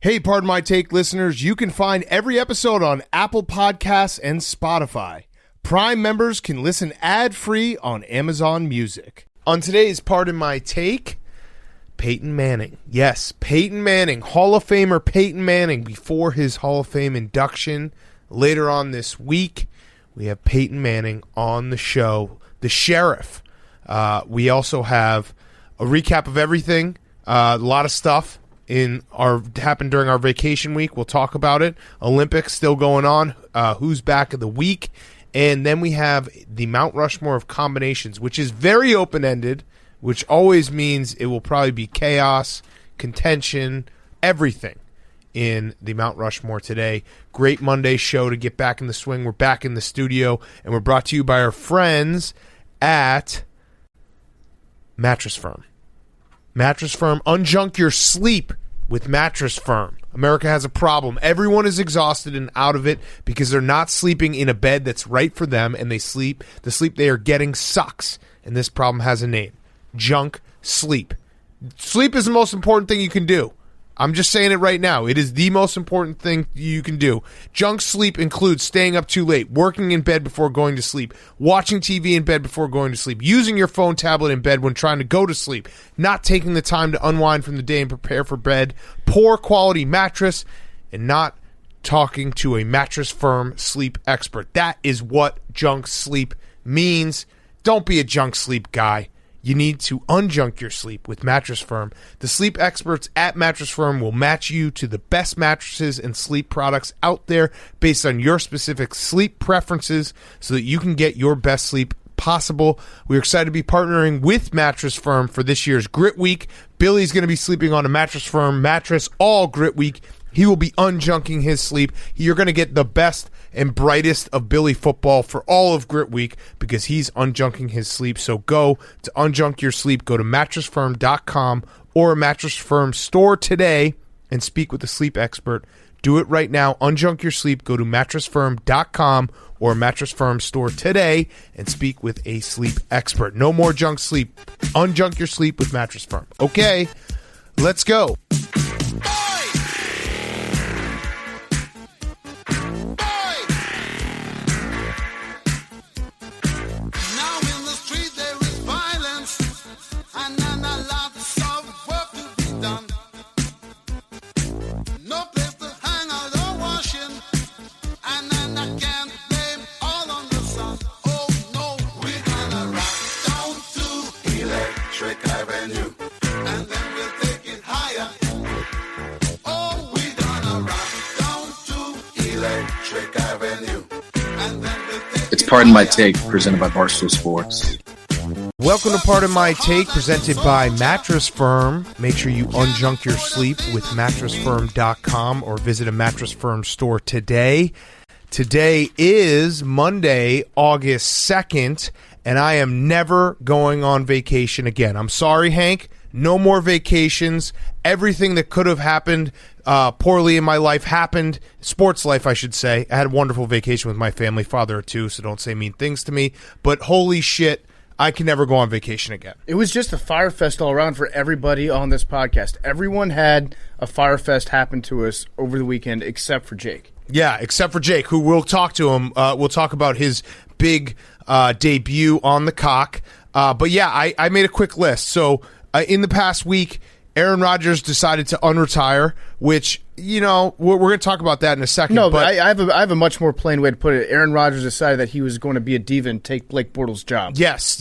Hey, Pardon My Take listeners, you can find every episode on Apple Podcasts and Spotify. Prime members can listen ad-free on Amazon Music. On today's Pardon My Take, Peyton Manning. Yes, Peyton Manning, Hall of Famer Peyton Manning, before his Hall of Fame induction later on this week. We have Peyton Manning on the show, the Sheriff. We also have a recap of everything, a lot of stuff happened during our vacation week. We'll talk about it. Olympics still going on. Who's back of the week? And then we have the Mt Rushmore of Combinations, which is very open-ended, which always means it will probably be chaos, contention, everything in the Mt Rushmore today. Great Monday show to get back in the swing. We're back in the studio, and we're brought to you by our friends at Mattress Firm. Mattress Firm, unjunk your sleep with Mattress Firm. America has a problem. Everyone is exhausted and out of it because they're not sleeping in a bed that's right for them, and the sleep they are getting sucks. And this problem has a name: junk sleep. Sleep is the most important thing you can do. I'm just saying it right now. It is the most important thing you can do. Junk sleep includes staying up too late, working in bed before going to sleep, watching TV in bed before going to sleep, using your phone, tablet in bed when trying to go to sleep, not taking the time to unwind from the day and prepare for bed, poor quality mattress, and not talking to a Mattress Firm sleep expert. That is what junk sleep means. Don't be a junk sleep guy. You need to unjunk your sleep with Mattress Firm. The sleep experts at Mattress Firm will match you to the best mattresses and sleep products out there based on your specific sleep preferences so that you can get your best sleep possible. We're excited to be partnering with Mattress Firm for this year's Grit Week. Billy's going to be sleeping on a Mattress Firm mattress all Grit Week. He will be unjunking his sleep. You're going to get the best and brightest of Billy football for all of Grit Week because he's unjunking his sleep. So go to unjunk your sleep. Go to mattressfirm.com or a Mattress Firm store today and speak with a sleep expert. Do it right now. Unjunk your sleep. Go to mattressfirm.com or a Mattress Firm store today and speak with a sleep expert. No more junk sleep. Unjunk your sleep with Mattress Firm. Okay, let's go. It's Pardon My Take, presented by Barstool Sports. Welcome to Pardon My Take, presented by Mattress Firm. Make sure you unjunk your sleep with mattressfirm.com or visit a Mattress Firm store today. Today is Monday, August 2nd, and I am never going on vacation again. I'm sorry, Hank. No more vacations. Everything that could have happened poorly in my life happened. Sports life, I should say. I had a wonderful vacation with my family, father of two, so don't say mean things to me. But holy shit, I can never go on vacation again. It was just a fire fest all around for everybody on this podcast. Everyone had a fire fest happen to us over the weekend except for Jake. Yeah, except for Jake, who we'll talk to him. We'll talk about his big debut on the cock. But yeah, I made a quick list. So in the past week, Aaron Rodgers decided to unretire, which, you know, we're going to talk about that in a second. No, but I have a much more plain way to put it. Aaron Rodgers decided that he was going to be a diva and take Blake Bortles' job. Yes.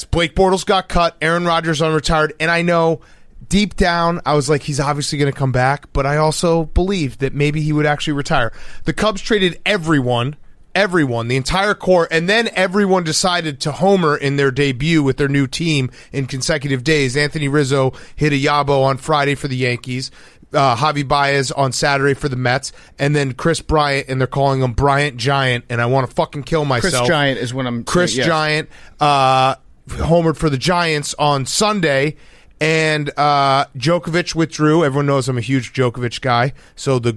Blake Bortles got cut. Aaron Rodgers unretired. And I know deep down, I was like, he's obviously going to come back. But I also believed that maybe he would actually retire. The Cubs traded everyone, the entire core, and then everyone decided to homer in their debut with their new team in consecutive days. Anthony Rizzo hit a yabo on Friday for the Yankees, Javi Baez on Saturday for the Mets, and then Chris Bryant, and they're calling him Bryant Giant, and I want to fucking kill myself. Chris Giant is when I'm... Chris Giant homered for the Giants on Sunday, and Djokovic withdrew. Everyone knows I'm a huge Djokovic guy, so the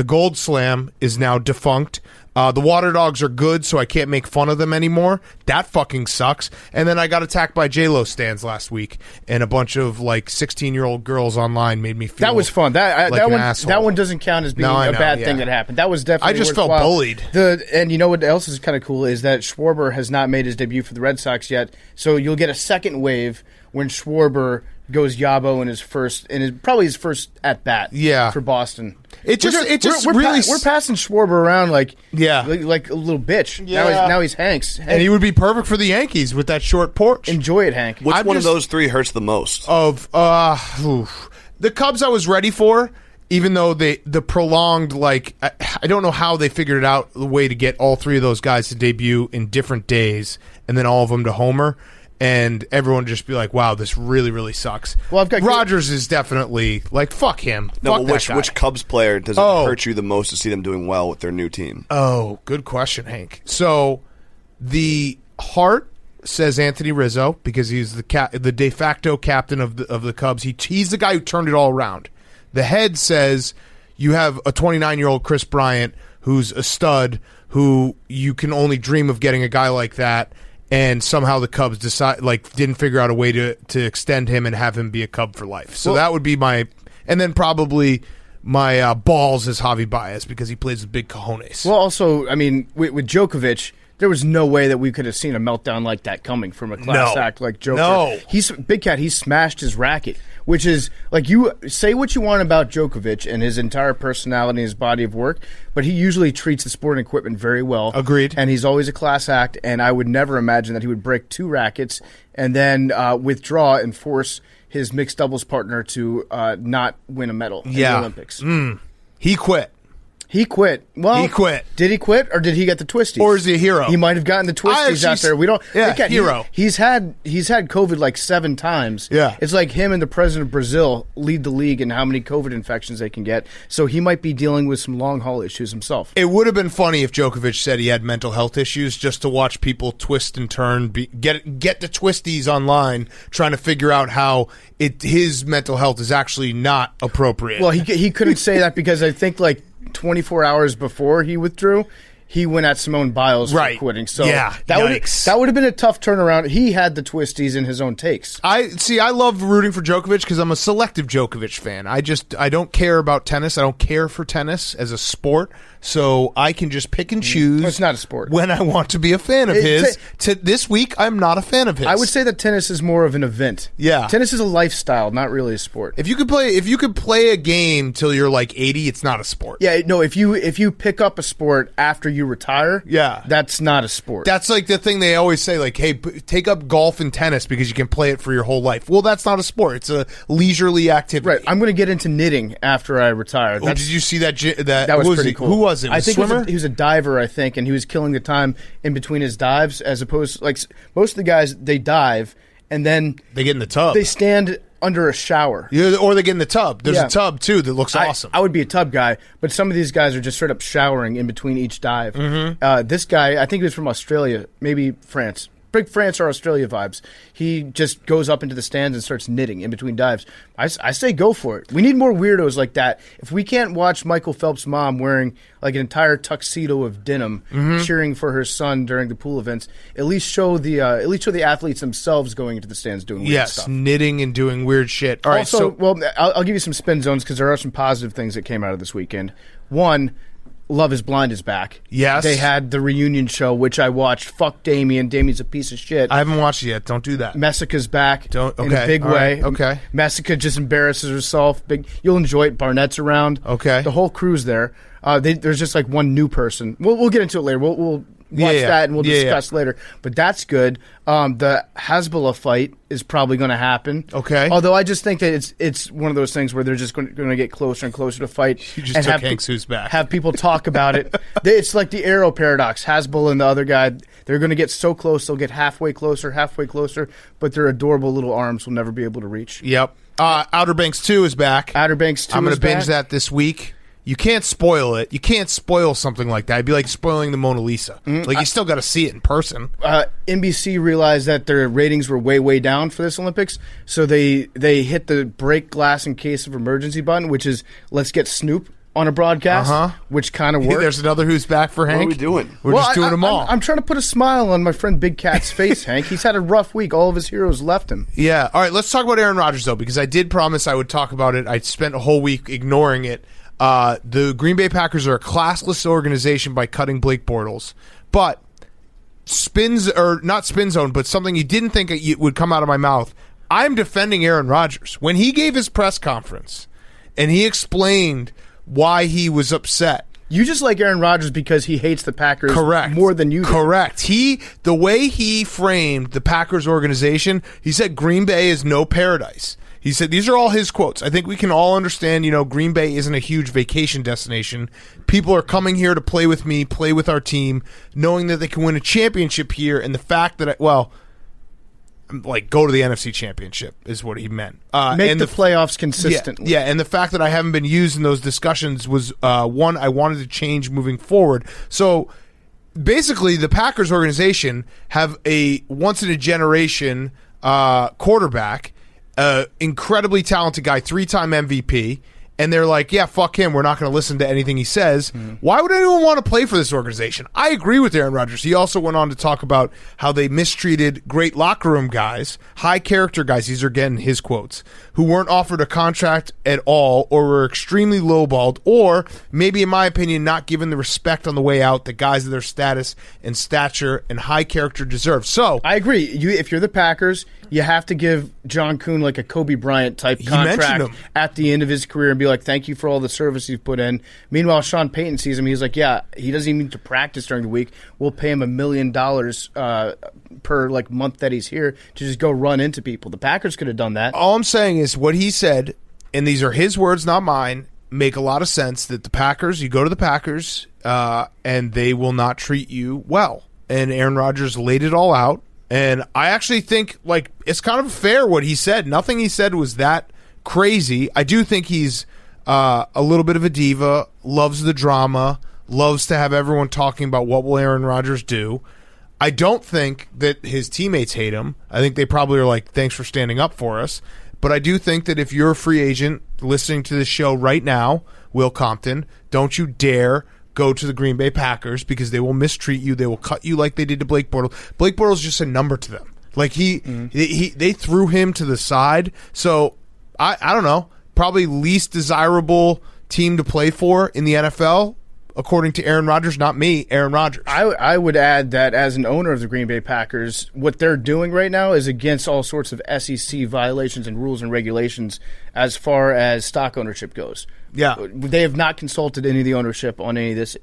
Gold Slam is now defunct. The Water Dogs are good, so I can't make fun of them anymore. That fucking sucks. And then I got attacked by J-Lo stands last week, and a bunch of 16-year-old girls online made me feel that was fun. Like that an one, asshole. That one doesn't count as being a bad thing that happened. That was definitely. I just felt worthwhile. bullied. And you know what else is kind of cool is that Schwarber has not made his debut for the Red Sox yet, so you'll get a second wave when Schwarber goes Yabo in probably his first at bat. For Boston. We're passing Schwarber around like a little bitch. Yeah. Now he's Hanks. And he would be perfect for the Yankees with that short porch. Enjoy it, Hank. Which one of those three hurts the most? The Cubs I was ready for, even though the prolonged I don't know how they figured it out, the way to get all three of those guys to debut in different days and then all of them to homer. And everyone just be like, wow, this really, really sucks. Well, Rodgers is definitely fuck him. No, but which Cubs player does it hurt you the most to see them doing well with their new team? Oh, good question, Hank. So the heart says Anthony Rizzo because he's the de facto captain of the Cubs. He's the guy who turned it all around. The head says you have a 29-year-old Chris Bryant who's a stud who you can only dream of getting a guy like that. And somehow the Cubs didn't figure out a way to extend him and have him be a Cub for life. So that would be my, and then probably my balls is Javi Baez because he plays with big cojones. Well, also, I mean, with Djokovic, there was no way that we could have seen a meltdown like that coming from a class act like Joker. No. Big Cat, he smashed his racket, which is, you say what you want about Djokovic and his entire personality and his body of work, but he usually treats the sporting equipment very well. Agreed. And he's always a class act, and I would never imagine that he would break two rackets and then withdraw and force his mixed doubles partner to not win a medal in the Olympics. He quit. He quit. Well, he quit. Did he quit, or did he get the twisties? Or is he a hero? He might have gotten the twisties out there. We don't. Hero. He's had COVID 7 times. Yeah, it's like him and the president of Brazil lead the league in how many COVID infections they can get. So he might be dealing with some long haul issues himself. It would have been funny if Djokovic said he had mental health issues, just to watch people twist and turn, get the twisties online, trying to figure out how his mental health is actually not appropriate. Well, he couldn't say that because I think 24 hours before he withdrew, he went at Simone Biles for quitting. So that would have been a tough turnaround. He had the twisties in his own takes. I love rooting for Djokovic because I'm a selective Djokovic fan. I don't care about tennis. I don't care for tennis as a sport. So I can just pick and choose. It's not a sport. When I want to be a fan of his. This week, I'm not a fan of his. I would say that tennis is more of an event. Yeah, tennis is a lifestyle, not really a sport. If you could play a game till you're 80, it's not a sport. Yeah, no. If you pick up a sport after you retire, that's not a sport. That's the thing they always say, hey, take up golf and tennis because you can play it for your whole life. Well, that's not a sport. It's a leisurely activity. Right. I'm going to get into knitting after I retire. Did you see that? That was pretty cool. Who was it? I think swimmer? He was a diver, I think, and he was killing the time in between his dives, as opposed to, most of the guys, they dive, and then they get in the tub. They stand under a shower. Yeah, or they get in the tub. There's a tub, too, that looks awesome. I would be a tub guy, but some of these guys are just straight up showering in between each dive. Mm-hmm. This guy, I think he was from Australia, maybe France. Big France or Australia vibes. He just goes up into the stands and starts knitting in between dives. I say go for it. We need more weirdos like that. If we can't watch Michael Phelps' mom wearing an entire tuxedo of denim, cheering for her son during the pool events, at least show the athletes themselves going into the stands doing weird stuff. Yes, knitting and doing weird shit. All right, I'll give you some spin zones because there are some positive things that came out of this weekend. One, Love is Blind is back. Yes. They had the reunion show, which I watched. Fuck Damien. Damien's a piece of shit. I haven't watched it yet. Don't do that. Messica's back in a big way. Right. Okay. Messica just embarrasses herself. You'll enjoy it. Barnett's around. Okay. The whole crew's there. There's just one new person. We'll get into it later. We'll watch that and we'll discuss later. But that's good. The Hezbollah fight is probably going to happen. Okay. Although I just think that it's one of those things where they're just going to get closer and closer to fight. You just took Hank Sue's back. Have people talk about it. It's like the Arrow paradox. Hezbollah and the other guy, they're going to get so close, they'll get halfway closer, but their adorable little arms will never be able to reach. Yep. Outer Banks 2 is back. Outer Banks 2 I'm going to binge back. that this week. You can't spoil it. You can't spoil something like that. It'd be like spoiling the Mona Lisa. You still got to see it in person. NBC realized that their ratings were way, way down for this Olympics, so they hit the break glass in case of emergency button, which is let's get Snoop on a broadcast, which kind of worked. There's another who's back for Hank. What are we doing? We're just doing them all. I'm trying to put a smile on my friend Big Cat's face, Hank. He's had a rough week. All of his heroes left him. Yeah. All right, let's talk about Aaron Rodgers, though, because I did promise I would talk about it. I spent a whole week ignoring it. The Green Bay Packers are a classless organization by cutting Blake Bortles. But not spin zone, but something you didn't think would come out of my mouth. I'm defending Aaron Rodgers. When he gave his press conference and he explained why he was upset. You just like Aaron Rodgers because he hates the Packers more than you do. Correct. The way he framed the Packers organization, he said Green Bay is no paradise. He said, these are all his quotes. I think we can all understand, Green Bay isn't a huge vacation destination. People are coming here to play with me, play with our team, knowing that they can win a championship here, and the fact that, go to the NFC Championship is what he meant. Make the playoffs consistently. Yeah, and the fact that I haven't been used in those discussions was, one, I wanted to change moving forward. So, basically, the Packers organization have a once-in-a-generation quarterback, incredibly talented guy, 3-time MVP, and they're like, yeah, fuck him, we're not going to listen to anything he says. Why would anyone want to play for this organization? I agree with Aaron Rodgers. He also went on to talk about how they mistreated great locker room guys, high character guys, these are again his quotes, who weren't offered a contract at all or were extremely lowballed or, maybe in my opinion, not given the respect on the way out that guys of their status and stature and high character deserve. So I agree. If you're the Packers, you have to give John Kuhn like a Kobe Bryant type contract at the end of his career and be like, thank you for all the service you've put in. Meanwhile, Sean Payton sees him. He's like, yeah, he doesn't even need to practice during the week. We'll pay him $1 million per month that he's here to just go run into people. The Packers could have done that. All I'm saying is what he said, and these are his words, not mine, make a lot of sense that the Packers, you go to the Packers, and they will not treat you well. And Aaron Rodgers laid it all out. And I actually think it's kind of fair what he said. Nothing he said was that crazy. I do think he's a little bit of a diva, loves the drama, loves to have everyone talking about what will Aaron Rodgers do. I don't think that his teammates hate him. I think they probably are like, thanks for standing up for us. But I do think that if you're a free agent listening to this show right now, Will Compton, don't you dare go to the Green Bay Packers because they will mistreat you. They will cut you like they did to Blake Bortles. Blake Bortles is just a number to them. They threw him to the side. So I don't know. Probably least desirable team to play for in the NFL, according to Aaron Rodgers. Not me, Aaron Rodgers. I would add that as an owner of the Green Bay Packers, what they're doing right now is against all sorts of SEC violations and rules and regulations as far as stock ownership goes. Yeah. They have not consulted any of the ownership on any of this.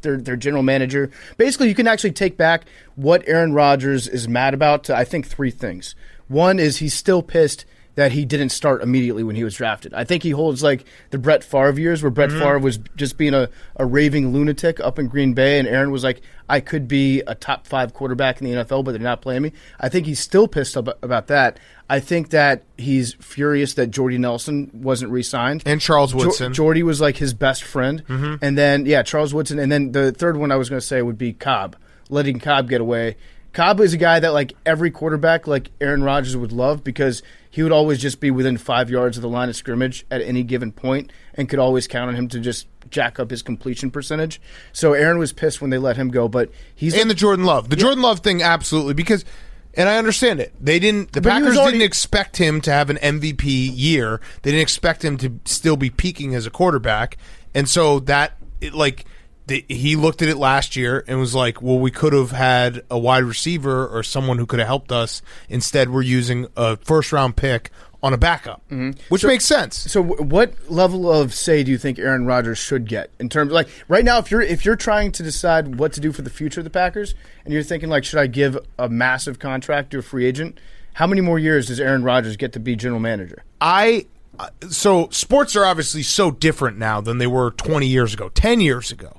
Their general manager. Basically, you can actually take back what Aaron Rodgers is mad about to, I think, 3 things. One is he's still pissed that he didn't start immediately when he was drafted. I think he holds the Brett Favre years where Brett Favre was just being a raving lunatic up in Green Bay, and Aaron was like, I could be a top 5 quarterback in the NFL, but they're not playing me. I think he's still pissed about that. I think that he's furious that Jordy Nelson wasn't re-signed. And Charles Woodson. Jordy was his best friend. And then, Charles Woodson. And then the third one I was going to say would be Cobb, letting Cobb get away. Cobb is a guy that every quarterback Aaron Rodgers would love because he would always just be within 5 yards of the line of scrimmage at any given point and could always count on him to just jack up his completion percentage. So Aaron was pissed when they let him go, but he's the Jordan Love. The Jordan Love thing, absolutely, because and I understand it. The Packers didn't expect him to have an MVP year. They didn't expect him to still be peaking as a quarterback. And so he looked at it last year and was like, well, we could have had a wide receiver or someone who could have helped us. Instead, we're using a first-round pick on a backup, which makes sense. So what level of say do you think Aaron Rodgers should get in terms of right now, if you're trying to decide what to do for the future of the Packers and you're thinking should I give a massive contract to a free agent, how many more years does Aaron Rodgers get to be general manager? So sports are obviously so different now than they were 20 years ago, 10 years ago.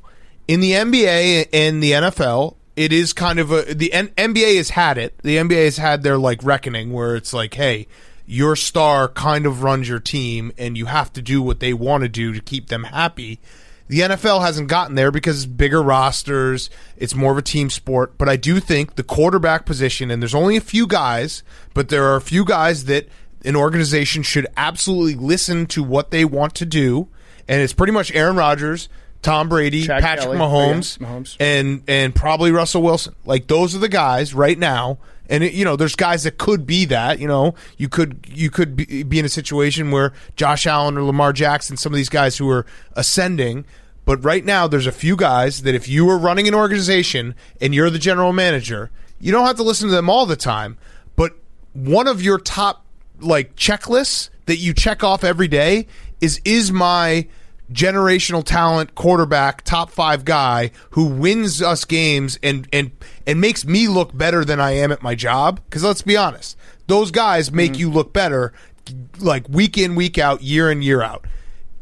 In the NBA and the NFL, it is kind of the NBA has had it. The NBA has had their reckoning where it's hey, your star kind of runs your team and you have to do what they want to do to keep them happy. The NFL hasn't gotten there because it's bigger rosters, it's more of a team sport, but I do think the quarterback position, and there's only a few guys, but there are a few guys that an organization should absolutely listen to what they want to do and it's pretty much Aaron Rodgers, Tom Brady, Chad Patrick Kelly. Mahomes, Mahomes. and probably Russell Wilson. Like, those are the guys right now. And there's guys that could be that. You could be in a situation where Josh Allen or Lamar Jackson, some of these guys who are ascending. But right now, there's a few guys that if you were running an organization and you're the general manager, you don't have to listen to them all the time. But one of your top checklists that you check off every day is my generational talent quarterback, top 5 guy who wins us games and makes me look better than I am at my job. Because let's be honest, those guys make you look better week in, week out, year in, year out.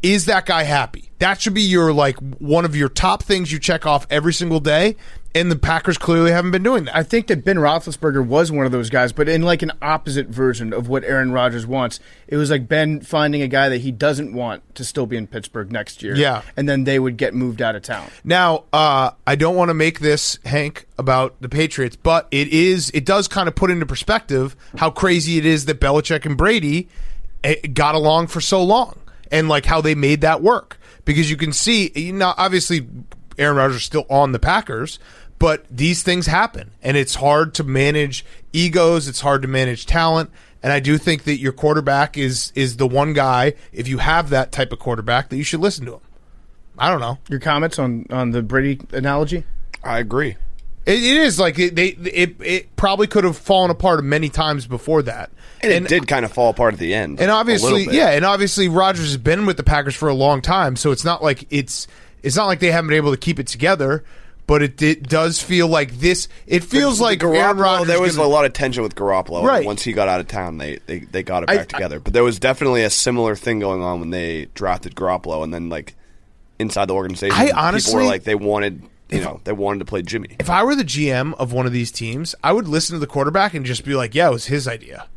Is that guy happy? That should be your one of your top things you check off every single day. And the Packers clearly haven't been doing that. I think that Ben Roethlisberger was one of those guys, but in an opposite version of what Aaron Rodgers wants. It was like Ben finding a guy that he doesn't want to still be in Pittsburgh next year. Yeah. And then they would get moved out of town. Now, I don't want to make this, Hank, about the Patriots, but it does kind of put into perspective how crazy it is that Belichick and Brady got along for so long and how they made that work. Because you can see, obviously Aaron Rodgers is still on the Packers, but these things happen, and it's hard to manage egos. It's hard to manage talent, and I do think that your quarterback is the one guy, if you have that type of quarterback, that you should listen to him. I don't know. Your comments on the Brady analogy? I agree. It is it probably could have fallen apart many times before that. And it did kind of fall apart at the end. And obviously Rodgers has been with the Packers for a long time, so it's not like it's not like they haven't been able to keep it together. But it does feel like this. It feels like Aaron Rodgers. There was a lot of tension with Garoppolo. Right. And once he got out of town, they got it back together. But there was definitely a similar thing going on when they drafted Garoppolo, and then inside the organization, people were they wanted to play Jimmy. If I were the GM of one of these teams, I would listen to the quarterback and just be like, "Yeah, it was his idea."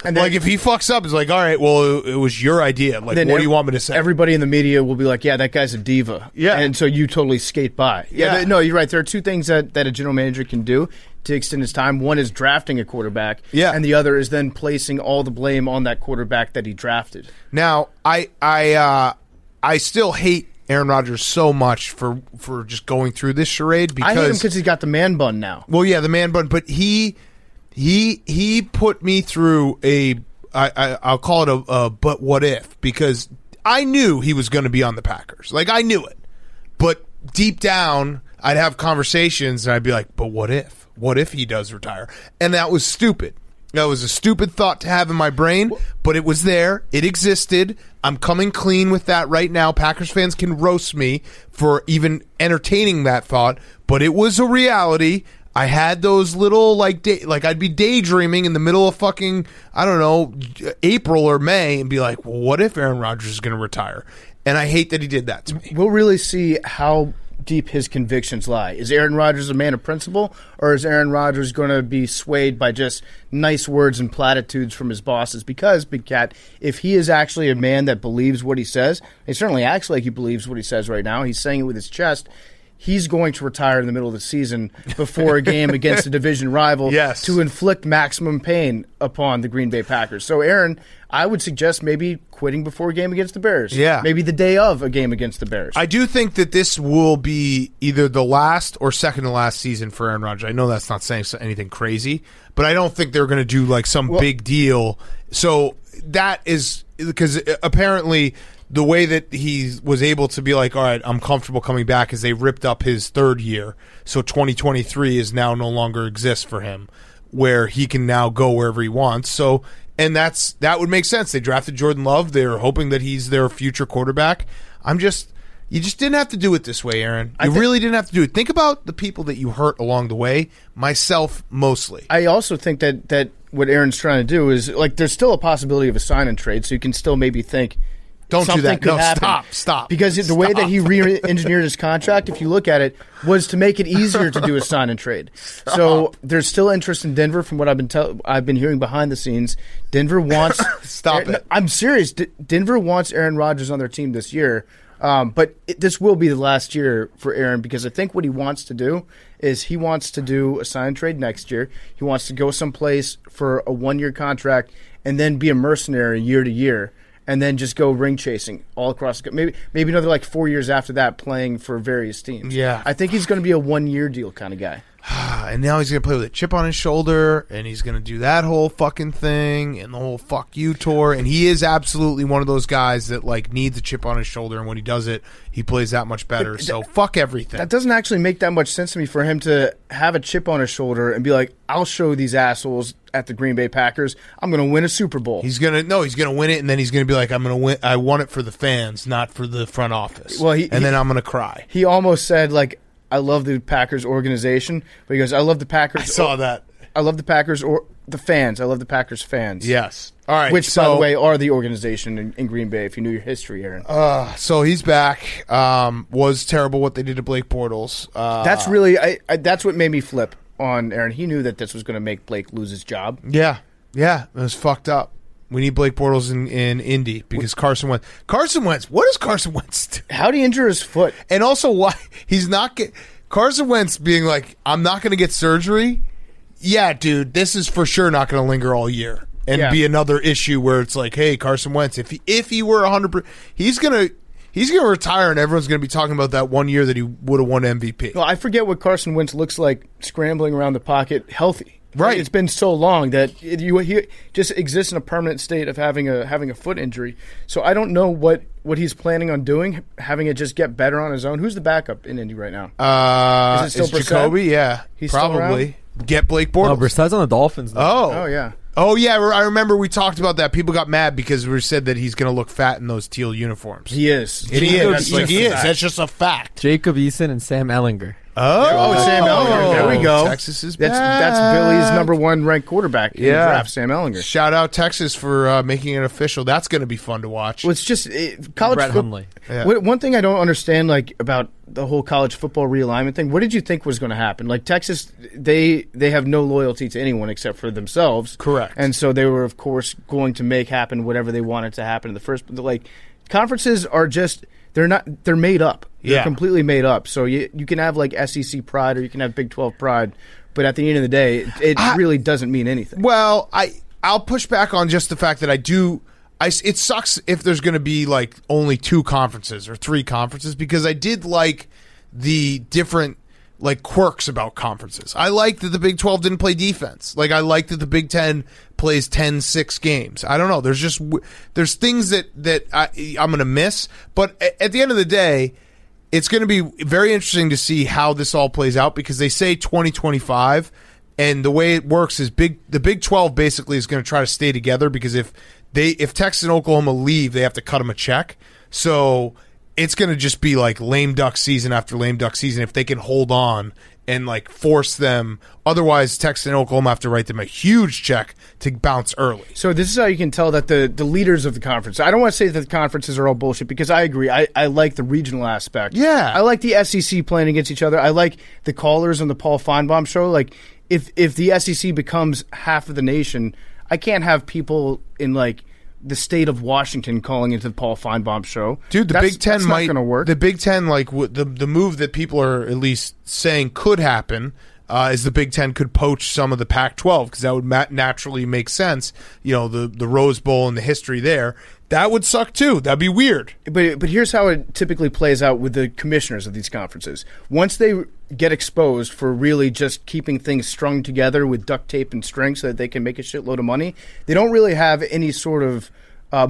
And then, if he fucks up, it's all right, well, it was your idea. What do you want me to say? Everybody in the media will be like, yeah, that guy's a diva. Yeah. And so you totally skate by. Yeah. No, you're right. There are two things that a general manager can do to extend his time. One is drafting a quarterback. Yeah. And the other is then placing all the blame on that quarterback that he drafted. Now, I still hate Aaron Rodgers so much for just going through this charade. Because, I hate him because he's got the man bun now. Well, yeah, the man bun. But he put me through I'll call it a but what if, because I knew he was going to be on the Packers. I knew it. But deep down, I'd have conversations and I'd be like, but what if? What if he does retire? And that was stupid. That was a stupid thought to have in my brain, but it was there. It existed. I'm coming clean with that right now. Packers fans can roast me for even entertaining that thought, but it was a reality. I had those little I'd be daydreaming in the middle of fucking, I don't know, April or May and be like, well, what if Aaron Rodgers is going to retire? And I hate that he did that to me. We'll really see how deep his convictions lie. Is Aaron Rodgers a man of principle, or is Aaron Rodgers going to be swayed by just nice words and platitudes from his bosses? Because, Big Cat, if he is actually a man that believes what he says, he certainly acts like he believes what he says right now. He's saying it with his chest. He's going to retire in the middle of the season before a game against a division rival to inflict maximum pain upon the Green Bay Packers. So, Aaron, I would suggest maybe quitting before a game against the Bears. Yeah. Maybe the day of a game against the Bears. I do think that this will be either the last or second to last season for Aaron Rodgers. I know that's not saying anything crazy, but I don't think they're going to do some big deal. So that is because apparently the way that he was able to be all right, I'm comfortable coming back, is they ripped up his third year. So 2023 is now no longer exists for him, where he can now go wherever he wants. So, and that would make sense. They drafted Jordan Love. They're hoping that he's their future quarterback. You just didn't have to do it this way, Aaron. You really didn't have to do it. Think about the people that you hurt along the way, myself mostly. I also think that what Aaron's trying to do is, there's still a possibility of a sign and trade, so you can still maybe think, don't do that. No, stop. Because the way that he re-engineered his contract, if you look at it, was to make it easier to do a sign and trade. So there's still interest in Denver, from what I've been hearing behind the scenes. Denver wants it. I'm serious. Denver wants Aaron Rodgers on their team this year. But this will be the last year for Aaron, because I think what he wants to do is he wants to do a sign and trade next year. He wants to go someplace for a 1-year contract and then be a mercenary year to year. and then just go ring chasing all across the maybe another like 4 years after that playing for various teams. Yeah. I think he's going to be a 1-year deal kind of guy. And now he's going to play with a chip on his shoulder, and he's going to do that whole fucking thing and the whole fuck you tour. And he is absolutely one of those guys that like needs a chip on his shoulder, and when he does it, he plays that much better. So fuck everything. That doesn't actually make that much sense to me for him to have a chip on his shoulder and be like, I'll show these assholes at the Green Bay Packers, I'm going to win a Super Bowl. He's going to win it, and then he's going to be like, I'm going to win. I won it for the fans, not for the front office. Well, then I'm going to cry. He almost said like, I love the Packers organization, but he goes, I love the Packers. I saw that. I love the Packers or the fans. I love the Packers fans. Yes. All right. Which, by the way, are the organization in Green Bay, if you knew your history, Aaron. So he's back. Was terrible what they did to Blake Bortles. That's really, that's what made me flip on Aaron. He knew that this was going to make Blake lose his job. Yeah. Yeah. It was fucked up. We need Blake Bortles in Indy because Carson Wentz. What does Carson Wentz do? How'd he injure his foot? And also, why he's not Carson Wentz being like, I'm not going to get surgery. Yeah, dude, this is for sure not going to linger all year and be another issue where it's like, hey, Carson Wentz, if he were 100%, he's gonna retire and everyone's gonna be talking about that 1 year that he would have won MVP. Well, I forget what Carson Wentz looks like scrambling around the pocket healthy. Right. It's been so long that he just exists in a permanent state of having a foot injury. So I don't know what he's planning on doing, having it just get better on his own. Who's the backup in Indy right now? Is it still Jacoby? Yeah, he's probably. Get Blake Bortles. No, Brissett's on the Dolphins now. Oh, yeah. Oh, yeah, I remember we talked about that. People got mad because we said that he's going to look fat in those teal uniforms. He is. He is. That's just a fact. Jacob Eason and Sam Ellinger. Oh, Sam Ellinger. There we go. Texas is back. That's Billy's number 1 ranked quarterback in the draft, Sam Ellinger. Shout out Texas for making it official. That's going to be fun to watch. Well, it's just college football. Yeah. One thing I don't understand about the whole college football realignment thing, what did you think was going to happen? Like Texas, they have no loyalty to anyone except for themselves. Correct. And so they were, of course, going to make happen whatever they wanted to happen in the first. Like conferences are just they're made up. They're completely made up. So you can have like SEC pride or you can have Big 12 pride, but at the end of the day, it really doesn't mean anything. Well, I'll push back on just the fact that it sucks if there's going to be like only 2 conferences or 3 conferences because I did like the different like quirks about conferences. I like that the Big 12 didn't play defense. Like I like that the Big 10 plays 10-6 games. I don't know. There's things that I'm going to miss, but at the end of the day, it's going to be very interesting to see how this all plays out because they say 2025, and the way it works is the Big 12 basically is going to try to stay together because if Texas and Oklahoma leave, they have to cut them a check. So it's going to just be like lame duck season after lame duck season if they can hold on and like force them. Otherwise, Texas and Oklahoma have to write them a huge check to bounce early. So this is how you can tell that the leaders of the conference, I don't want to say that the conferences are all bullshit because I agree. I like the regional aspect. Yeah. I like the SEC playing against each other. I like the callers on the Paul Feinbaum show. Like if the SEC becomes half of the nation, I can't have people in like the state of Washington calling into the Paul Feinbaum show. Dude, the Big Ten might not going to work. The Big Ten, like the move that people are at least saying could happen, is the Big Ten could poach some of the Pac-12 because that would naturally make sense. You know, the Rose Bowl and the history there. That would suck too. That'd be weird. But here's how it typically plays out with the commissioners of these conferences. Once they get exposed for really just keeping things strung together with duct tape and string so that they can make a shitload of money, they don't really have any sort of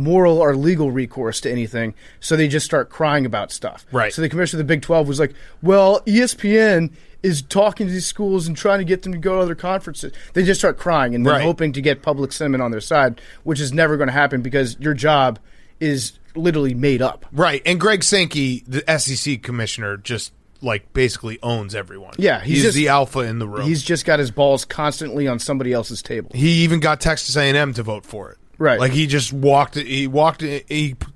moral or legal recourse to anything, so they just start crying about stuff. Right. So the commissioner of the Big 12 was like, well, ESPN is talking to these schools and trying to get them to go to other conferences. They just start crying and then hoping to get public sentiment on their side, which is never going to happen because your job is literally made up. Right. And Greg Sankey, the SEC commissioner, just like basically owns everyone. Yeah, he's the alpha in the room. He's just got his balls constantly on somebody else's table. He even got Texas A&M to vote for it. Right. Like he just walked. He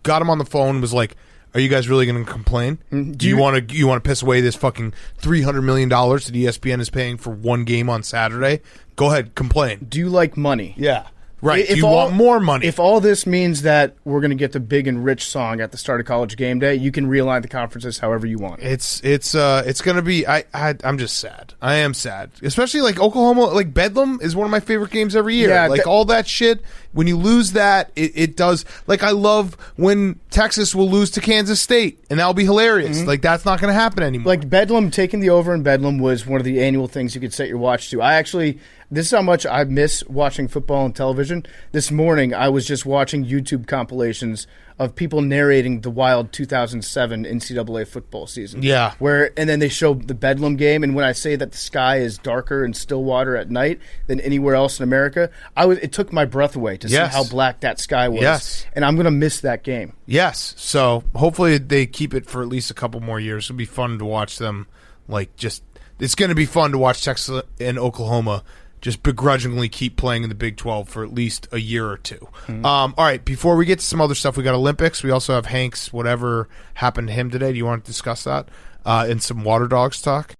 got him on the phone and was like, "Are you guys really going to complain? Do you want to piss away this fucking $300 million that ESPN is paying for one game on Saturday? Go ahead, complain. Do you like money? Yeah." Right. You want more money. If all this means that we're going to get the big and rich song at the start of College Game Day, you can realign the conferences however you want. It's going to be. I'm just sad. I am sad, especially like Oklahoma. Like Bedlam is one of my favorite games every year. Yeah, like all that shit when you lose that, it does. Like, I love when Texas will lose to Kansas State, and that'll be hilarious. Like, that's not going to happen anymore. Like, Bedlam, taking the over in Bedlam was one of the annual things you could set your watch to. This is how much I miss watching football on television. This morning, I was just watching YouTube compilations of people narrating the wild 2007 NCAA football season. Yeah. And then they show the Bedlam game, and when I say that the sky is darker in Stillwater at night than anywhere else in America, it took my breath away to see how black that sky was. Yes. And I'm going to miss that game. Yes. So hopefully they keep it for at least a couple more years. It'll be fun to watch them. It's going to be fun to watch Texas and Oklahoma just begrudgingly keep playing in the Big 12 for at least a year or two. All right, before we get to some other stuff, we got Olympics. We also have Hank's whatever happened to him today. Do you want to discuss that? And some Water Dogs talk?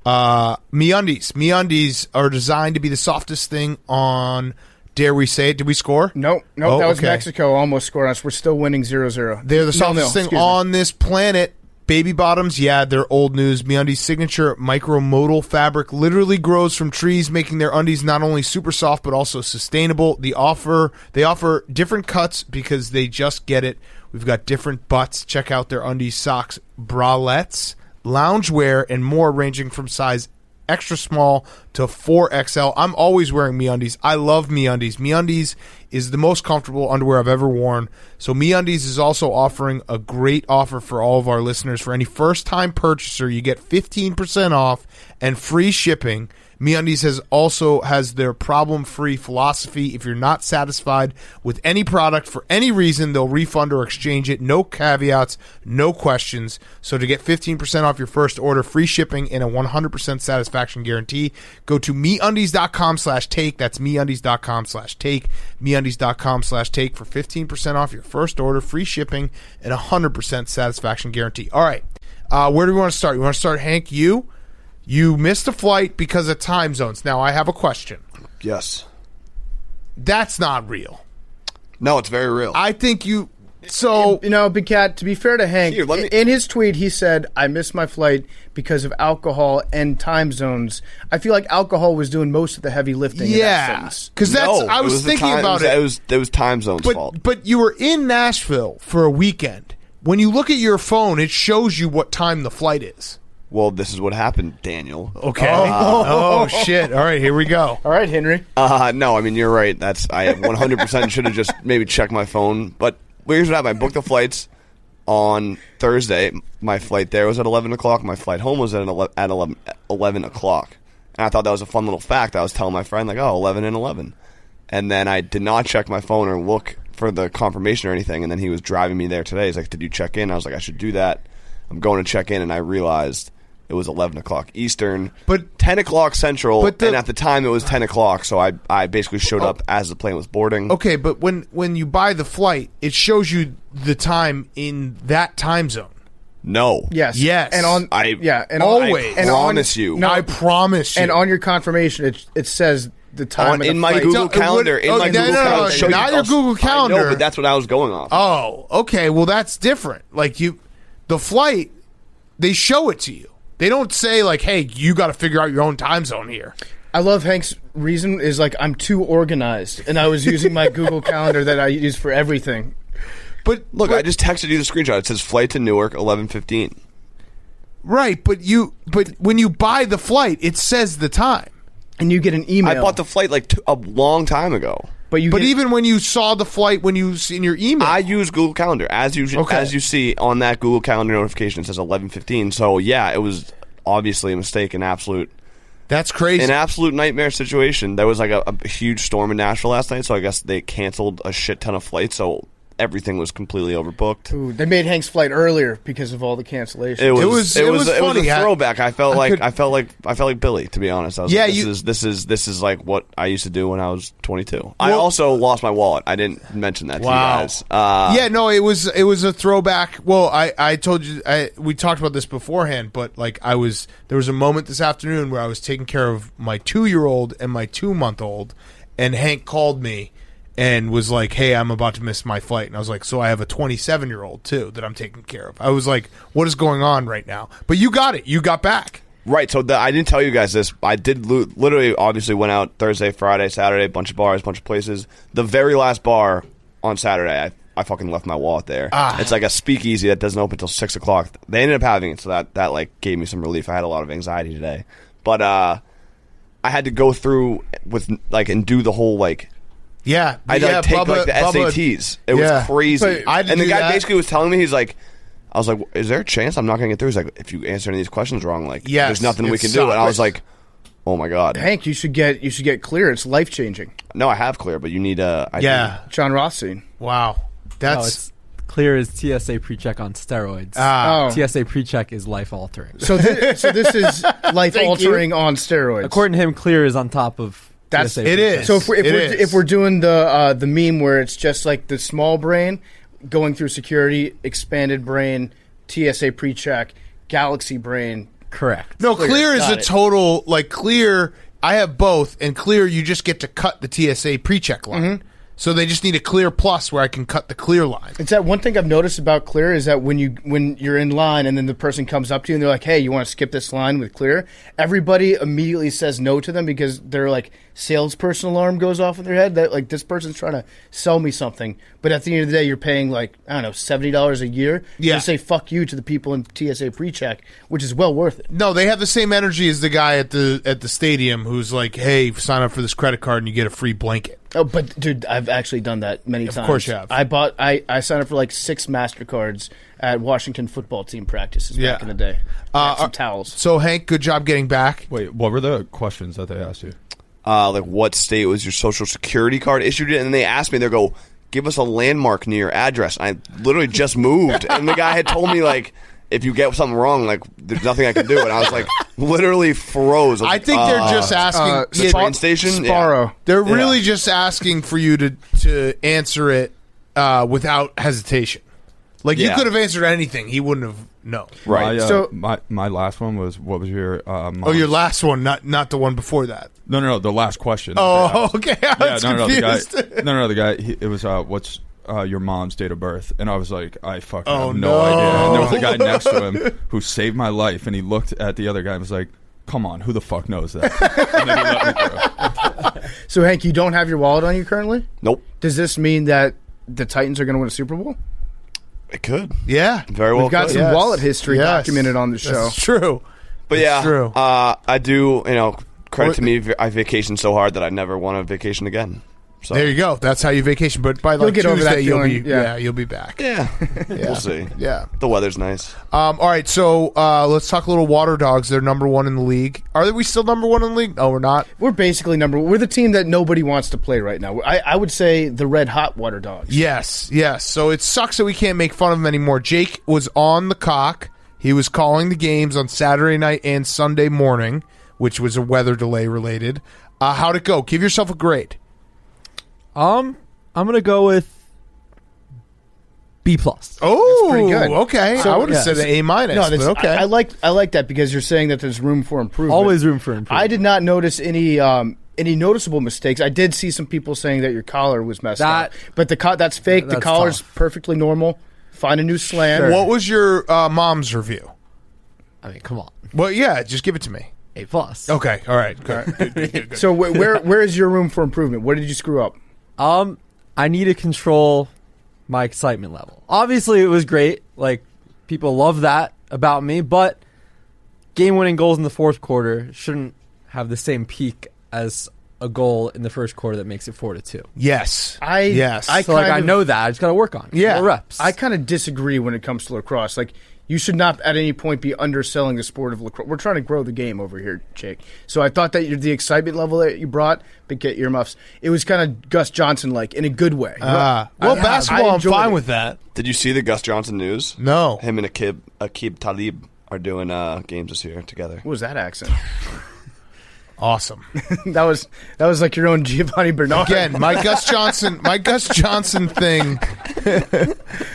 MeUndies. MeUndies are designed to be the softest thing on, dare we say it, did we score? Nope. Oh, that was okay. Mexico almost scored us. We're still winning 0-0. They're the softest thing on this planet. Baby bottoms, yeah, they're old news. MeUndies' signature micromodal fabric literally grows from trees, making their undies not only super soft but also sustainable. They offer different cuts because they just get it. We've got different butts. Check out their undies, socks, bralettes, loungewear, and more, ranging from size extra small to 4XL. I'm always wearing MeUndies. I love MeUndies. MeUndies is the most comfortable underwear I've ever worn. So MeUndies is also offering a great offer for all of our listeners. For any first-time purchaser, you get 15% off and free shipping. MeUndies has their problem-free philosophy. If you're not satisfied with any product for any reason, they'll refund or exchange it. No caveats, no questions. So to get 15% off your first order, free shipping, and a 100% satisfaction guarantee, go to MeUndies.com/take. That's MeUndies.com/take. MeUndies.com/take for 15% off your first order, free shipping, and a 100% satisfaction guarantee. All right, where do we want to start? You want to start, Hank? You missed a flight because of time zones. Now, I have a question. Yes. That's not real. No, it's very real. I think you... So... Big Cat, to be fair to Hank, in his tweet, he said, I missed my flight because of alcohol and time zones. I feel like alcohol was doing most of the heavy lifting in that sentence. Because I was thinking about it. It was time zone's fault. But you were in Nashville for a weekend. When you look at your phone, it shows you what time the flight is. Well, this is what happened, Daniel. Okay. Oh, shit. All right, here we go. All right, Henry. No, I mean, you're right. I 100% should have just maybe checked my phone. But here's what happened. I booked the flights on Thursday. My flight there was at 11 o'clock. My flight home was at 11 o'clock. And I thought that was a fun little fact. I was telling my friend, 11 and 11. And then I did not check my phone or look for the confirmation or anything. And then he was driving me there today. He's like, did you check in? I was like, I should do that. I'm going to check in, and I realized it was 11 o'clock Eastern, but 10 o'clock Central, and at the time it was 10 o'clock, so I basically showed up as the plane was boarding. Okay, but when you buy the flight, it shows you the time in that time zone. No. Yes. And always. I promise you. No, I promise you. And on your confirmation, it says the time in my Google Calendar. Not your Google Calendar. I know, but that's what I was going off. Oh, okay. Well, that's different. The flight, they show it to you. They don't say, hey, you got to figure out your own time zone here. I love Hank's reason is, I'm too organized, and I was using my Google Calendar that I use for everything. But look, I just texted you the screenshot. It says flight to Newark, 11:15. Right, but when you buy the flight, it says the time. And you get an email. I bought the flight, a long time ago. But even when you saw the flight, when you in your email, I use Google Calendar as you see on that Google Calendar notification. It says 11:15. So yeah, it was obviously a mistake, That's crazy. An absolute nightmare situation. There was a huge storm in Nashville last night, so I guess they canceled a shit ton of flights. So everything was completely overbooked. Ooh, they made Hank's flight earlier because of all the cancellations. It was funny. It was a throwback. I felt like Billy, to be honest. I was this is like what I used to do when I was 22. I also lost my wallet. I didn't mention that to you guys. It was a throwback. Well, I told you we talked about this beforehand, but there was a moment this afternoon where I was taking care of my 2-year-old and my 2-month-old, and Hank called me and was like, hey, I'm about to miss my flight. And I was like, so I have a 27-year-old, too, that I'm taking care of. I was like, what is going on right now? But you got it. You got back. Right, so I didn't tell you guys this. I did literally, obviously, went out Thursday, Friday, Saturday, a bunch of bars, a bunch of places. The very last bar on Saturday, I fucking left my wallet there. It's like a speakeasy that doesn't open until 6 o'clock. They ended up having it, so that like gave me some relief. I had a lot of anxiety today, but I had to go through with like and do the whole like. Yeah, I had to take like the SATs. It was crazy. And the guy basically was telling me, he's like, I was like, is there a chance I'm not going to get through? He's like, if you answer any of these questions wrong, like, there's nothing we can do. And I was like, oh my god, Hank, you should get clear. It's life changing. No, I have clear, but you need a John Rothstein. Wow, it's clear as TSA pre-check on steroids. TSA pre-check is life altering. So this is life altering on steroids. According to him, clear is on top of. That's TSA it pre-check. is. So if we're doing the meme where it's just like the small brain going through security, expanded brain, TSA pre-check, galaxy brain. Correct. No, clear is a total, like, clear, I have both, and clear, you just get to cut the TSA pre-check line. Mm-hmm. So they just need a clear plus where I can cut the clear line. It's that one thing I've noticed about clear is that when you're in line and then the person comes up to you and they're like, hey, you want to skip this line with clear? Everybody immediately says no to them because they're like, salesperson alarm goes off in their head that like this person's trying to sell me something. But at the end of the day, you're paying like, I don't know, $70 a year. Yeah. To say fuck you to the people in TSA pre-check, which is well worth it. No, they have the same energy as the guy at the stadium who's like, hey, sign up for this credit card and you get a free blanket. Oh, but dude, I've actually done that many times. Of course you have. I signed up for like 6 MasterCards at Washington football team practices back in the day. Some towels. So, Hank, good job getting back. Wait, what were the questions that they asked you? like what state was your social security card issued in? And they asked me, they go, give us a landmark near your address. And I literally just moved, and the guy had told me, like, if you get something wrong, like, there's nothing I can do. And I was like, literally froze. I think they're just asking the train station. Sparrow. Yeah. They're really just asking for you to answer it without hesitation. Like, you could have answered anything. He wouldn't have known. Right. So my last one was, what was your Oh, your last one, not the one before that. No, the last question. Oh, okay. I was confused. The guy, it was, what's your mom's date of birth? And I was like, I fucking have no. no idea. And there was a guy next to him who saved my life, and he looked at the other guy and was like, come on, who the fuck knows that? And then he let me through. So, Hank, you don't have your wallet on you currently? Nope. Does this mean that the Titans are going to win a Super Bowl? It could. Yeah. Very well We've got could. some wallet history documented on the show. That's true. But That's true. I do, credit to me, I vacationed so hard that I never want to vacation again. So There you go. That's how you vacation. But by You'll like get over that Tuesday, you'll be feeling, you'll be back. Yeah. We'll see. Yeah. The weather's nice. All right, so let's talk a little Water Dogs. They're number one in the league. Are we still number one in the league? No, we're not. We're basically we're the team that nobody wants to play right now. I would say the Red Hot Water Dogs. Yes. So it sucks that we can't make fun of him anymore. Jake was on the cock. He was calling the games on Saturday night and Sunday morning, which was a weather delay related. How'd it go? Give yourself a grade. I'm gonna go with B+. Oh, That's pretty good. Okay. So, I would have said an A-. No, but okay. I like that because you're saying that there's room for improvement. Always room for improvement. I did not notice any noticeable mistakes. I did see some people saying that your collar was messed up, but that's fake. The That's collar's tough. perfectly normal. Find a new slant. Sure. What was your mom's review? I mean, come on, Well, yeah, just give it to me. A+. Okay. All right. Good. So where is your room for improvement? Where did you screw up? I need to control my excitement level. Obviously, it was great. Like, people love that about me, but game-winning goals in the fourth quarter shouldn't have the same peak as a goal in the first quarter that makes it 4-2. Yes. Yes. So, I know that. I just got to work on it. Yeah. More reps. I kind of disagree when it comes to lacrosse. Like, you should not at any point be underselling the sport of lacrosse. We're trying to grow the game over here, Jake. So I thought that the excitement level that you brought, big get earmuffs, it was kind of Gus Johnson-like in a good way. Basketball, I I'm enjoyed fine it. with that. Did you see the Gus Johnson news? No. Him and Akib Talib are doing games this year together. What was that accent? Awesome. that was like your own Giovanni Bernard. Again, my Gus Johnson thing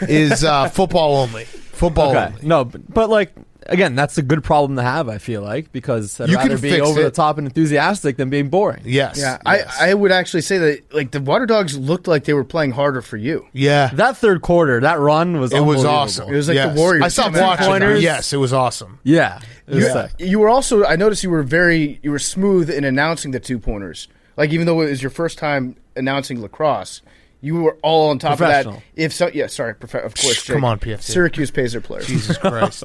is football only. Football only. No, but like, again, that's a good problem to have, I feel like, because I'd You can rather be fix over it. the top and enthusiastic than being boring. Yes. Yeah, yes. I would actually say that like the Water Dogs looked like they were playing harder for you. Yeah. That third quarter, that run was It was unbelievable. awesome. It was like Yes. the Warriors I stopped team. watching. Pointers. Yes, it was awesome. Yeah. It was sick. You were also, I noticed you were smooth in announcing the 2-pointers. Like, even though it was your first time announcing lacrosse, you were all on top of that. Professional. Of course. Jake. Come on, PFC. Syracuse pays their players. Jesus Christ.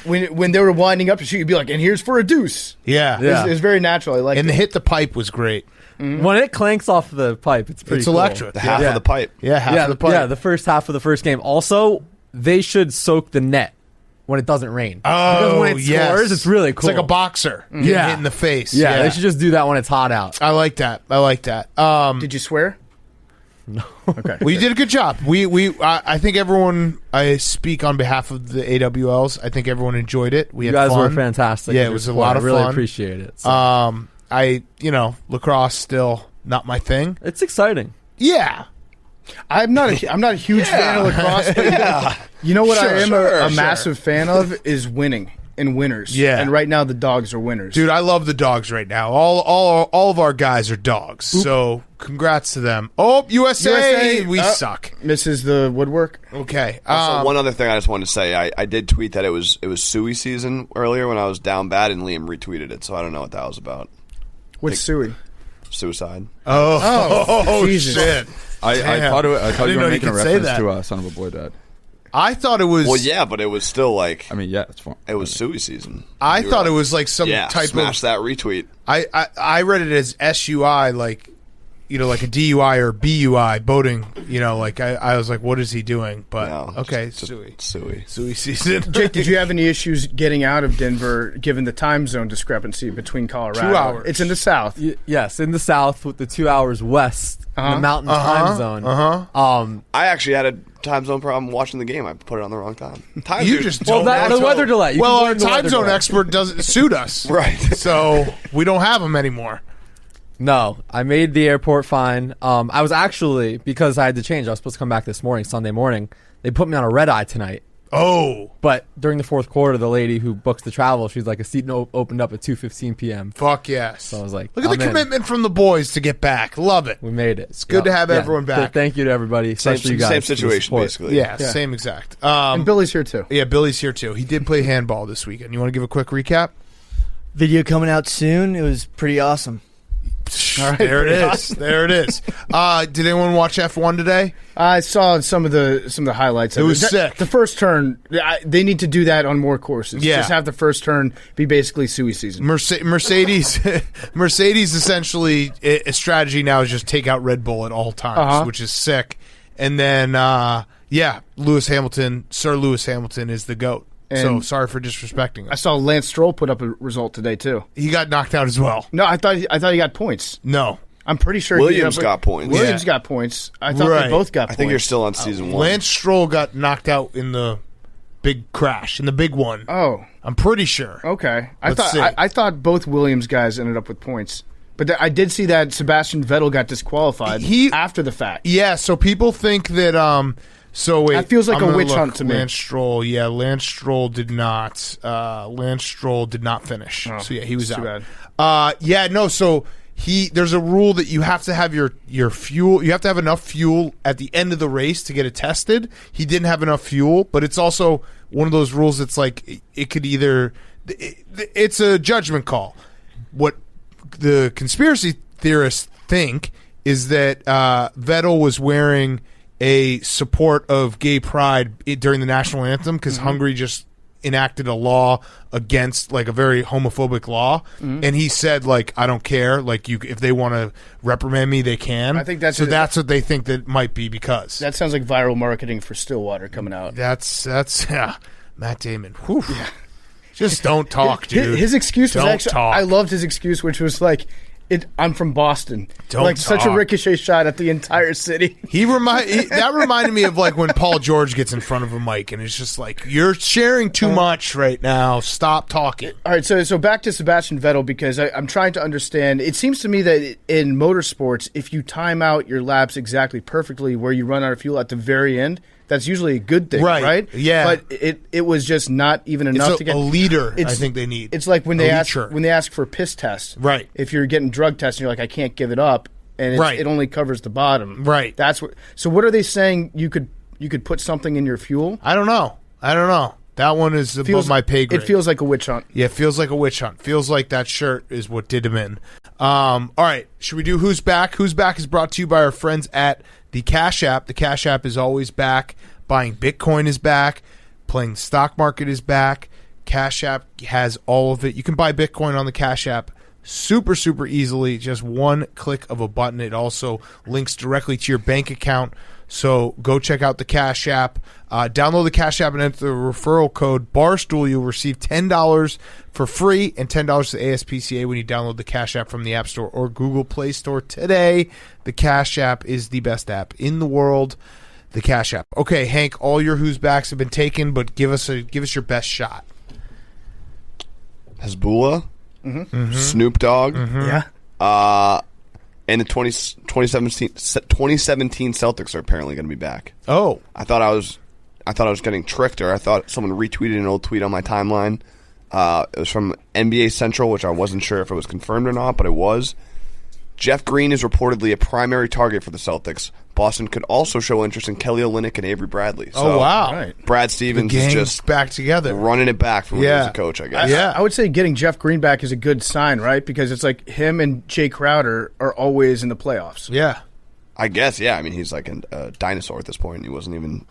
When they were winding up to shoot, you'd be like, and here's for a deuce. Yeah. Yeah. It was very natural. I like And it. the hit the pipe was great. When it clanks off the pipe, it's pretty It's cool. electric. The half Yeah. of the pipe. Yeah, half Yeah, of the pipe. yeah, the first half of the first game. Also, they should soak the net when it doesn't rain. Because when it yes. scores, it's really cool. It's like a boxer getting Yeah. hit in the face. Yeah, they should just do that when it's hot out. I like that. Did you swear? No. Okay. Well, you did a good job. I think everyone. I speak on behalf of the AWLs. I think everyone enjoyed it. We You had guys fun. were fantastic. Yeah, in it your was a sport. lot of I really fun. appreciate it. So. Lacrosse still not my thing. It's exciting. Yeah, I'm not a huge fan of lacrosse, but you know what I am a massive fan of is winning and winners. Yeah. And right now the Dogs are winners. dude, I love the Dogs right now. All of our guys are dogs. So congrats to them. Oh, USA, we suck. Misses the woodwork. Okay. Also, one other thing I just wanted to say, I did tweet that it was Suey season earlier when I was down bad, and Liam retweeted it, so I don't know what that was about. What's Suey? Suicide. Oh, Jesus. shit. I Damn. thought you didn't were know you making a could say reference that. to Son of a Boy Dad. I thought it was. Well, yeah, but it was still like I mean, yeah, it's fun. it was Suey season. I You were thought it like, was like some yeah, type smash of. that retweet. I read it as SUI, like like a DUI or BUI boating. Like I was like, what is he doing? But No, okay, just Suey Suey. season. Jake, did you have any issues getting out of Denver given the time zone discrepancy between Colorado? 2 hours. It's in the south. Yes, in the south with the 2 hours west in the mountain time zone. I actually had a time zone problem watching the game. I put it on the wrong time. Time You zone- just Well, don't that, watch the weather delay. You well, can our blame the time weather zone delay. expert doesn't suit us, Right. So we don't have him anymore. No, I made the airport fine. I was actually, because I had to change, I was supposed to come back this morning, Sunday morning. They put me on a red eye tonight. Oh, But during the fourth quarter, the lady who books the travel, she's like, a seat opened up at 2:15 p.m. fuck yes! So I was like, look at the I'm in. commitment from the boys to get back. Love it. We made it. It's good to have everyone back. Thank you to everybody, especially you guys. Same for the situation, support. basically. Yeah, same exact. And Billy's here too. Yeah, Billy's here too. He did play handball this weekend. You want to give a quick recap? Video coming out soon. It was pretty awesome. All right, there it is. There it is. Did anyone watch F1 today? I saw some of the highlights. It was sick. The first turn, they need to do that on more courses. Yeah. Just have the first turn be basically Suey season. Mercedes essentially a strategy now is just take out Red Bull at all times, which is sick. And then Sir Lewis Hamilton is the GOAT. So And- sorry for disrespecting I him. saw Lance Stroll put up a result today too. He got knocked out as well. No, I thought he got points. No. I'm pretty sure Williams he got points. Williams Yeah. got points. I thought Right. they both got I points. think you're still on season one. Lance Stroll got knocked out in the big crash, in the big one. Oh, I'm pretty sure. okay. Let's see. I thought both Williams guys ended up with points, but I did see that Sebastian Vettel got disqualified after the fact. Yeah, so people think that so wait, That feels like I'm a gonna witch look. hunt to me. Lance Stroll, Lance Stroll did not. Lance Stroll did not finish. So he was too out. So there's a rule that you have to have your fuel. You have to have enough fuel at the end of the race to get it tested. He didn't have enough fuel, but it's also one of those rules that's like it could either. It's a judgment call. What the conspiracy theorists think is that Vettel was wearing a support of gay pride during the national anthem because Hungary just enacted a law against like a very homophobic law, and he said like I don't care, like if they want to reprimand me they can. I think that's that's what they think that might be because That sounds like viral marketing for Stillwater coming out. that's Matt Damon. Whew. Just don't talk, dude. His excuse was Don't actually talk. I loved his excuse, which was like, I'm from Boston. Don't like such a talk. ricochet shot at the entire city. That reminded me of like when Paul George gets in front of a mic and it's just like you're sharing too much right now. Stop talking. All right, so back to Sebastian Vettel because I'm trying to understand. It seems to me that in motorsports, if you time out your laps exactly perfectly, where you run out of fuel at the very end, that's usually a good thing, Right. right? Yeah. But it was just not even enough to get a leader. I it's- think they need. It's like when they ask leacher. for piss tests. Right. If you're getting drug tests and you're like, I can't give it up, and Right. it only covers the bottom. Right. That's what. So what are they saying? You could put something in your fuel? I don't know. That one is above my pay grade. It feels like a witch hunt. Yeah, it feels like a witch hunt. Feels like that shirt is what did him in. All right, should we do Who's Back? Who's Back is brought to you by our friends at the Cash App. The Cash App is always back. Buying Bitcoin is back. Playing the stock market is back. Cash App has all of it. You can buy Bitcoin on the Cash App super, super easily. Just one click of a button. It also links directly to your bank account. So go check out the Cash App. Download the Cash App and enter the referral code Barstool. You'll receive $10 for free and $10 to the ASPCA when you download the Cash App from the App Store or Google Play Store today. The Cash App is the best app in the world. The Cash App. Okay, Hank, all your Who's Backs have been taken, but give us your best shot. Hezbollah, Snoop Dogg, Yeah. and the 2017 Celtics are apparently going to be back. Oh, I thought I was getting tricked, or I thought someone retweeted an old tweet on my timeline. It was from NBA Central, which I wasn't sure if it was confirmed or not, but it was. Jeff Green is reportedly a primary target for the Celtics. Boston could also show interest in Kelly Olynyk and Avery Bradley. So oh wow. Right. Brad Stevens is Gang's just back together. running it back from when he was a coach, I guess. Yeah. I would say getting Jeff Green back is a good sign, right? Because it's like him and Jay Crowder are always in the playoffs. Yeah. I guess, yeah. I mean, he's like a dinosaur at this point. He wasn't even,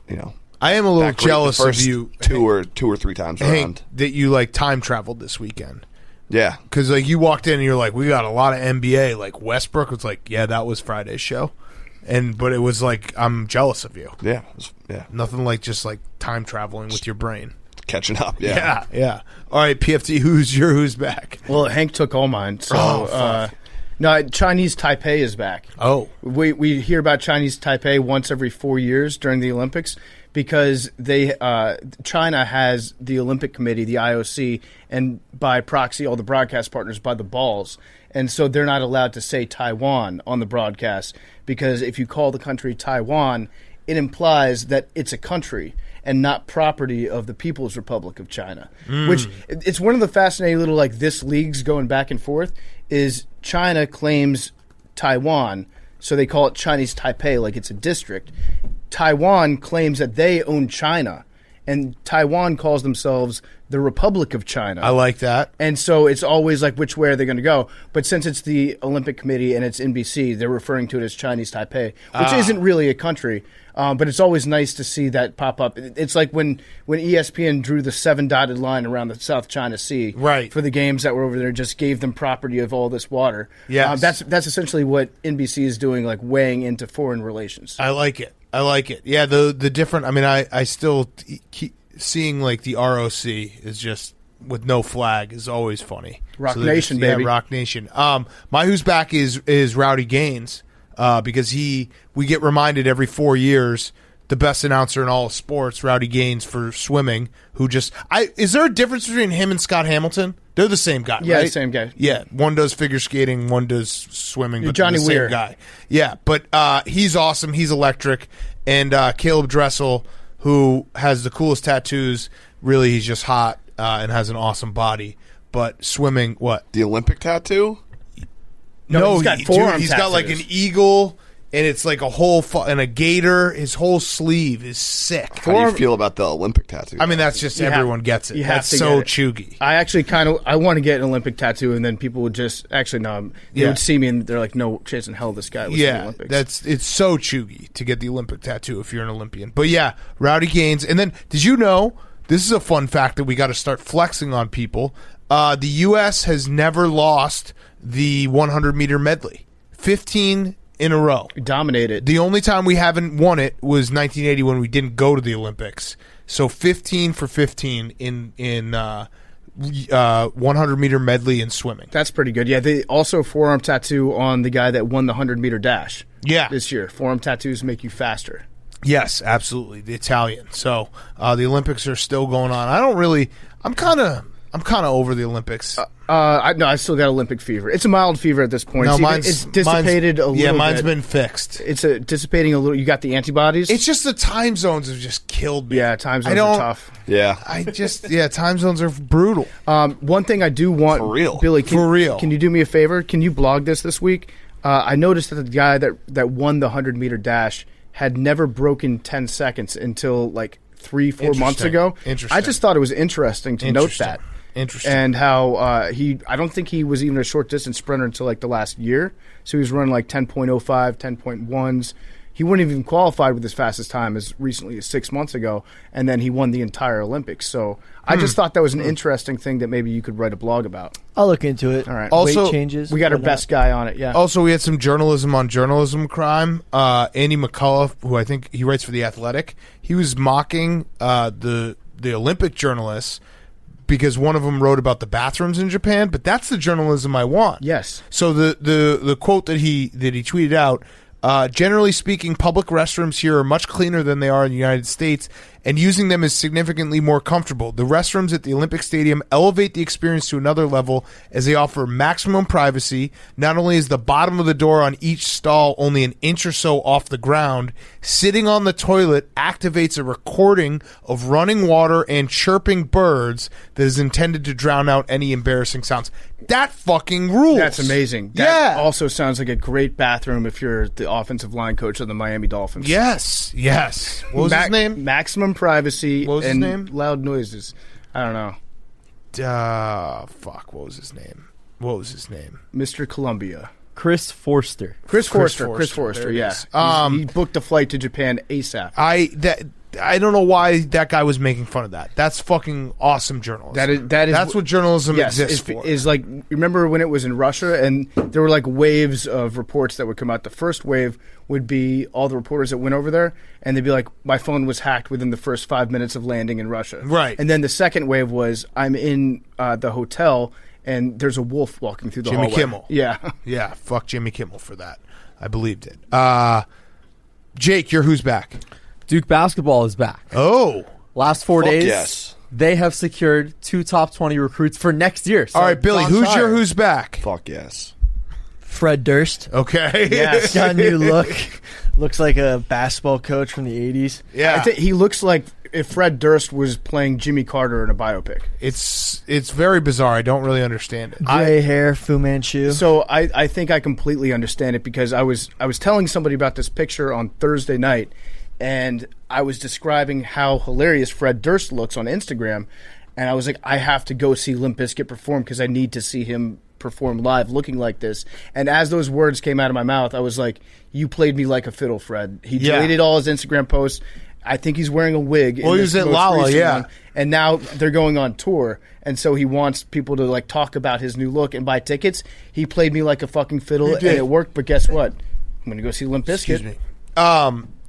I am a little that great jealous the of first you, two or three times Hank, around. that you like time traveled this weekend. Yeah. Because like you walked in and you're like, we got a lot of NBA. Like Westbrook was like, yeah, that was Friday's show, but it was like I'm jealous of you. Yeah. Nothing like just like time traveling with your brain. Catching up. Yeah. Yeah. All right, PFT, who's back? Well, Hank took all mine. So, fuck. no, Chinese Taipei is back. Oh, We hear about Chinese Taipei once every 4 years during the Olympics because China has the Olympic Committee, the IOC, and by proxy all the broadcast partners by the balls. And so they're not allowed to say Taiwan on the broadcast because if you call the country Taiwan, it implies that it's a country and not property of the People's Republic of China. Which it's one of the fascinating little like this leagues going back and forth is China claims Taiwan, so they call it Chinese Taipei like it's a district. Taiwan claims that they own China, and Taiwan calls themselves the Republic of China. I like that. And so it's always like, which way are they going to go? But since it's the Olympic Committee and it's NBC, they're referring to it as Chinese Taipei, which isn't really a country. But it's always nice to see that pop up. It's like when ESPN drew the 7 dotted line around the South China Sea Right. for the games that were over there, just gave them property of all this water. Yes. That's essentially what NBC is doing, like weighing into foreign relations. I like it. Yeah, the different. I mean, I still keep seeing like the ROC is just with no flag is always funny. Rock they're Nation, baby. Yeah, Rock Nation. My who's back is Rowdy Gaines because we get reminded every 4 years the best announcer in all of sports, Rowdy Gaines for swimming. Is there a difference between him and Scott Hamilton? They're the same guy, Yeah, right? the same guy. Yeah, one does figure skating, one does swimming, but Johnny they're the same Weir. guy. Yeah, but he's awesome. He's electric. And Caleb Dressel, who has the coolest tattoos, really he's just hot and has an awesome body. But swimming, what? The Olympic tattoo? No, he's got forearm he's got like an tattoos. eagle, and it's like a whole and a gator. His whole sleeve is sick. How do you feel about the Olympic tattoo? I mean, that's just everyone gets it. you have That's to so get it. chuggy. I actually I want to get an Olympic tattoo, and then people would just they Yeah. would see me and they're like, "No chance in hell, this guy was in the Yeah, Olympics." it's so chuggy to get the Olympic tattoo if you're an Olympian. But yeah, Rowdy Gaines. And then, did you know, this is a fun fact that we got to start flexing on people. The U.S. has never lost the 100-meter medley. 15 in a row. Dominated. The only time we haven't won it was 1980 when we didn't go to the Olympics. So 15 for 15 in 100-meter medley and swimming. That's pretty good. Yeah, they also forearm tattoo on the guy that won the 100-meter dash. Yeah. This year, forearm tattoos make you faster. Yes, absolutely. The Italian. So the Olympics are still going on. I'm kind of I'm kind of over the Olympics. I still got Olympic fever. It's a mild fever at this point. No, It's dissipated a little bit. Yeah, mine's been fixed. It's dissipating a little. You got the antibodies? It's just the time zones have just killed me. Yeah, time zones are tough. Yeah. Time zones are brutal. One thing I do want, For real. Billy, For real. Can you do me a favor? Can you blog this week? I noticed that the guy that won the 100-meter dash had never broken 10 seconds until like 3-4 months ago. Interesting. I just thought it was interesting to note that. Interesting. And how I don't think he was even a short distance sprinter until like the last year. So he was running like 10.05, 10.1s. He wouldn't have even qualified with his fastest time as recently as 6 months ago, and then he won the entire Olympics. So I just thought that was an interesting thing that maybe you could write a blog about. I'll look into it. All right. Also, weight changes. We got our best guy on it, yeah. Also, we had some journalism on journalism crime. Andy McCullough, who I think he writes for The Athletic, he was mocking the Olympic journalists because one of them wrote about the bathrooms in Japan, but that's the journalism I want. Yes. So the quote that he tweeted out, generally speaking, public restrooms here are much cleaner than they are in the United States, and using them is significantly more comfortable. The restrooms at the Olympic Stadium elevate the experience to another level as they offer maximum privacy. Not only is the bottom of the door on each stall only an inch or so off the ground, sitting on the toilet activates a recording of running water and chirping birds that is intended to drown out any embarrassing sounds. That fucking rules. That's amazing. Yeah. That also sounds like a great bathroom if you're the offensive line coach of the Miami Dolphins. Yes. What was his name? Maximum privacy What was his and name? loud noises. I don't know. What was his name? Mr. Columbia. Chris Forster. Chris Forster, There it yeah. is. He booked a flight to Japan ASAP. I don't know why that guy was making fun of that. That's fucking awesome journalism. That's what journalism exists for. Is like, remember when it was in Russia and there were like waves of reports that would come out. The first wave would be all the reporters that went over there, and they'd be like, my phone was hacked within the first 5 minutes of landing in Russia. Right. And then the second wave was, I'm in the hotel and there's a wolf walking through the Jimmy hallway. Kimmel. Yeah. Yeah, fuck Jimmy Kimmel for that. I believed it. Jake, you're who's back? Duke basketball is back. Oh. Last 4 days, yes. they have secured 2 top 20 recruits for next year. So All right, Billy, John's who's hired. who's back? Fuck yes. Fred Durst. Okay. Yes. Got a new look. Looks like a basketball coach from the 80s. Yeah. I think he looks like if Fred Durst was playing Jimmy Carter in a biopic. It's very bizarre. I don't really understand it. Gray hair, Fu Manchu. So I think I completely understand it because I was telling somebody about this picture on Thursday night, and I was describing how hilarious Fred Durst looks on Instagram, and I was like, I have to go see Limp Bizkit perform because I need to see him perform live looking like this. And as those words came out of my mouth, I was like, you played me like a fiddle, Fred. He deleted all his Instagram posts. I think he's wearing a wig. Well, he was at Lala, yeah. And now they're going on tour, and so he wants people to like talk about his new look and buy tickets. He played me like a fucking fiddle, and it worked. But guess what? I'm going to go see Limp Bizkit. Excuse me.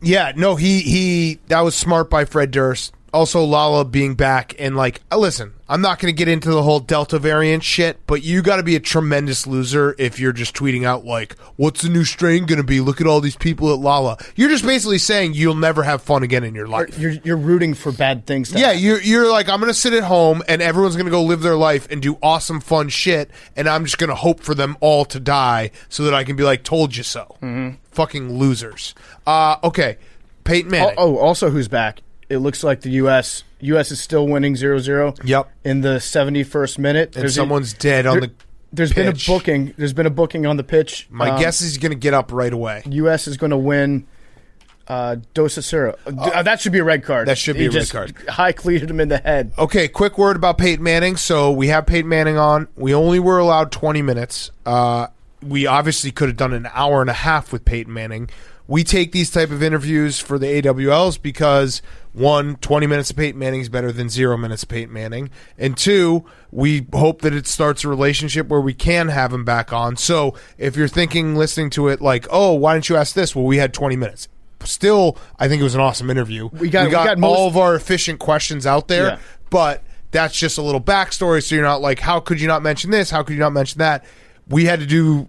Yeah, no, he that was smart by Fred Durst. Also, Lala being back, and like, listen, I'm not going to get into the whole Delta variant shit, but you got to be a tremendous loser if you're just tweeting out like, "What's the new strain going to be? Look at all these people at Lala." You're just basically saying you'll never have fun again in your life. You're rooting for bad things to happen. You're like, I'm going to sit at home and everyone's going to go live their life and do awesome, fun shit, and I'm just going to hope for them all to die so that I can be like, told you so. Mm-hmm. Fucking losers. Okay, Peyton Manning. Also who's back? It looks like the U.S. is still winning 0-0. Yep. In the 71st minute. And someone's dead on the There's been a booking. There's been a booking on the pitch. My guess is he's going to get up right away. U.S. is going to win Dos Acero. That should be a red card. That should be a red card. High cleated him in the head. Okay, quick word about Peyton Manning. So we have Peyton Manning on. We only were allowed 20 minutes. We obviously could have done an hour and a half with Peyton Manning. We take these type of interviews for the AWLs because, 1, 20 minutes of Peyton Manning is better than 0 minutes of Peyton Manning. And 2, we hope that it starts a relationship where we can have him back on. So if you're thinking, listening to it like, oh, why didn't you ask this? Well, we had 20 minutes. Still, I think it was an awesome interview. We got all of our efficient questions out there, but that's just a little backstory. So you're not like, how could you not mention this? How could you not mention that? We had to do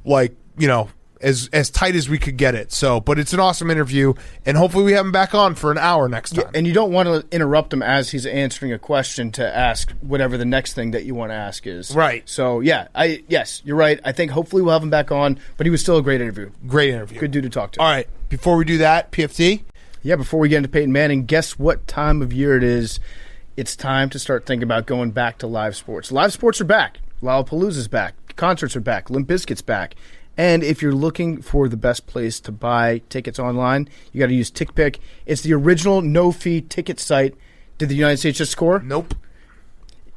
as tight as we could get it. So, but it's an awesome interview, and hopefully we have him back on for an hour next time. Yeah, and you don't want to interrupt him as he's answering a question to ask whatever the next thing that you want to ask is. Right. So, yes, you're right. I think hopefully we'll have him back on, but he was still a great interview. Great interview. Good dude to talk to. All right, before we do that, PFT? Yeah, before we get into Peyton Manning, guess what time of year it is? It's time to start thinking about going back to live sports. Live sports are back. Lollapalooza's back. Concerts are back. Limp Bizkit's back. And if you're looking for the best place to buy tickets online, you got to use TickPick. It's the original no-fee ticket site. Did the United States just score? Nope.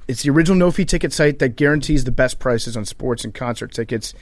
It's the original no-fee ticket site that guarantees the best prices on sports and concert tickets.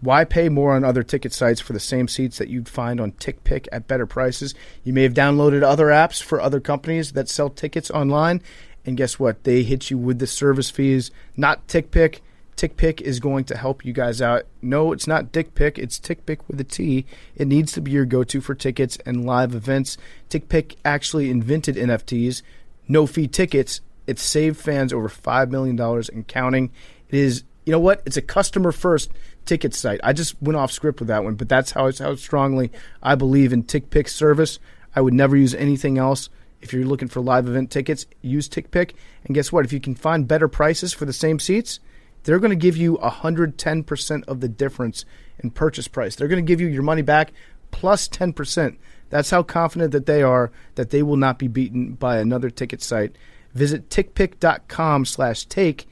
Why pay more on other ticket sites for the same seats that you'd find on TickPick at better prices? You may have downloaded other apps for other companies that sell tickets online, and guess what? They hit you with the service fees, not TickPick. TickPick is going to help you guys out. No, it's not DickPick. It's TickPick with a T. It needs to be your go-to for tickets and live events. TickPick actually invented NFTs, no-fee tickets. It saved fans over $5 million and counting. It is, you know what? It's a customer-first ticket site. I just went off script with that one, but that's how strongly I believe in TickPick's service. I would never use anything else. If you're looking for live event tickets, use TickPick. And guess what? If you can find better prices for the same seats, they're going to give you 110% of the difference in purchase price. They're going to give you your money back plus 10%. That's how confident that they are that they will not be beaten by another ticket site. Visit tickpick.com/take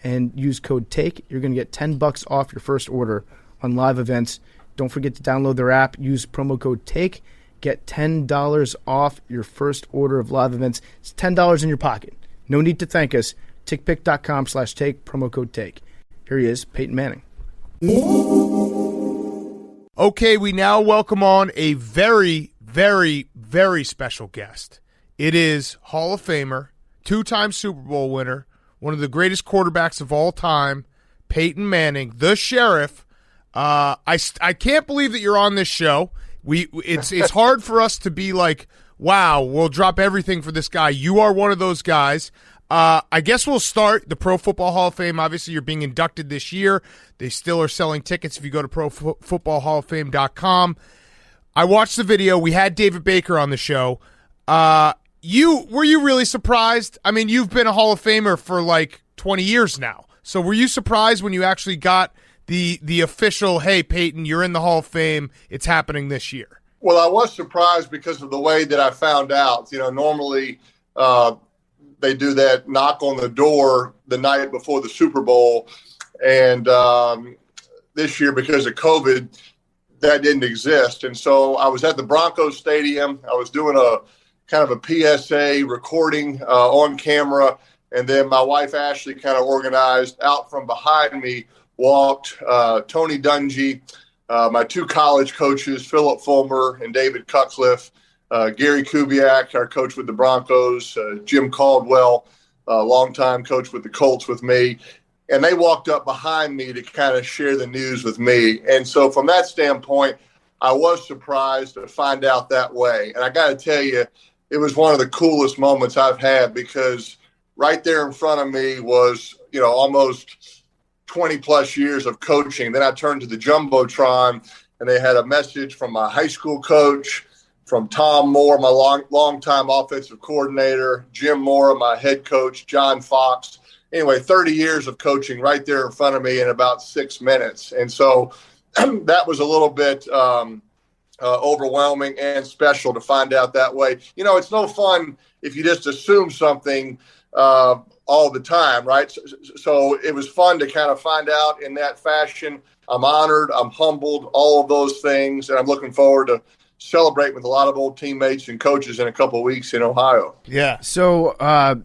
and use code TAKE. You're going to get $10 off your first order on live events. Don't forget to download their app. Use promo code TAKE. Get $10 off your first order of live events. It's $10 in your pocket. No need to thank us. tickpick.com/take, promo code TAKE. Here he is, Peyton Manning. Okay, we now welcome on a very, very, very special guest. It is Hall of Famer, two-time Super Bowl winner, one of the greatest quarterbacks of all time, Peyton Manning, the Sheriff. I can't believe that you're on this show. It's hard for us to be like, wow, we'll drop everything for this guy. You are one of those guys. I guess we'll start the Pro Football Hall of Fame. Obviously, you're being inducted this year. They still are selling tickets if you go to profootballhalloffame.com. I watched the video. We had David Baker on the show. Were you really surprised? I mean, you've been a Hall of Famer for like 20 years now. So were you surprised when you actually got the official, hey, Peyton, you're in the Hall of Fame, it's happening this year? Well, I was surprised because of the way that I found out. You know, normally they do that knock on the door the night before the Super Bowl. And this year, because of COVID, that didn't exist. And so I was at the Broncos Stadium. I was doing a kind of a PSA recording on camera. And then my wife, Ashley, kind of organized. Out from behind me walked Tony Dungy, my two college coaches, Philip Fulmer and David Cutcliffe, Gary Kubiak, our coach with the Broncos, Jim Caldwell, longtime coach with the Colts with me. And they walked up behind me to kind of share the news with me. And so from that standpoint, I was surprised to find out that way. And I got to tell you, it was one of the coolest moments I've had, because right there in front of me was, you know, almost 20 plus years of coaching. Then I turned to the Jumbotron and they had a message from my high school coach, from Tom Moore, my longtime offensive coordinator, Jim Mora, my head coach, John Fox. Anyway, 30 years of coaching right there in front of me in about 6 minutes. And so that was a little bit overwhelming and special to find out that way. You know, it's no fun if you just assume something all the time, right? So it was fun to kind of find out in that fashion. I'm honored, I'm humbled, all of those things, and I'm looking forward to celebrate with a lot of old teammates and coaches in a couple of weeks in Ohio. Yeah. So, I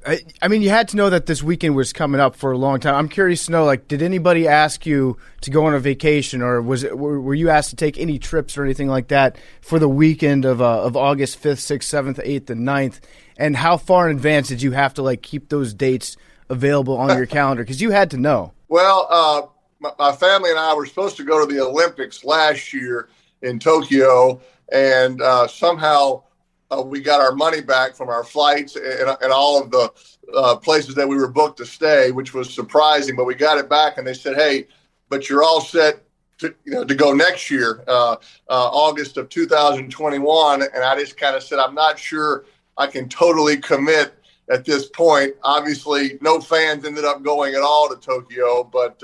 mean, you had to know that this weekend was coming up for a long time. I'm curious to know, like, did anybody ask you to go on a vacation, or were you asked to take any trips or anything like that for the weekend of August 5th, 6th, 7th, 8th, and 9th? And how far in advance did you have to, like, keep those dates available on your calendar? Because you had to know. Well, my family and I were supposed to go to the Olympics last year in Tokyo, and somehow we got our money back from our flights and all of the places that we were booked to stay, which was surprising. But we got it back, and they said, hey, but you're all set to go next year, August of 2021. And I just kind of said, I'm not sure I can totally commit at this point. Obviously, no fans ended up going at all to Tokyo, but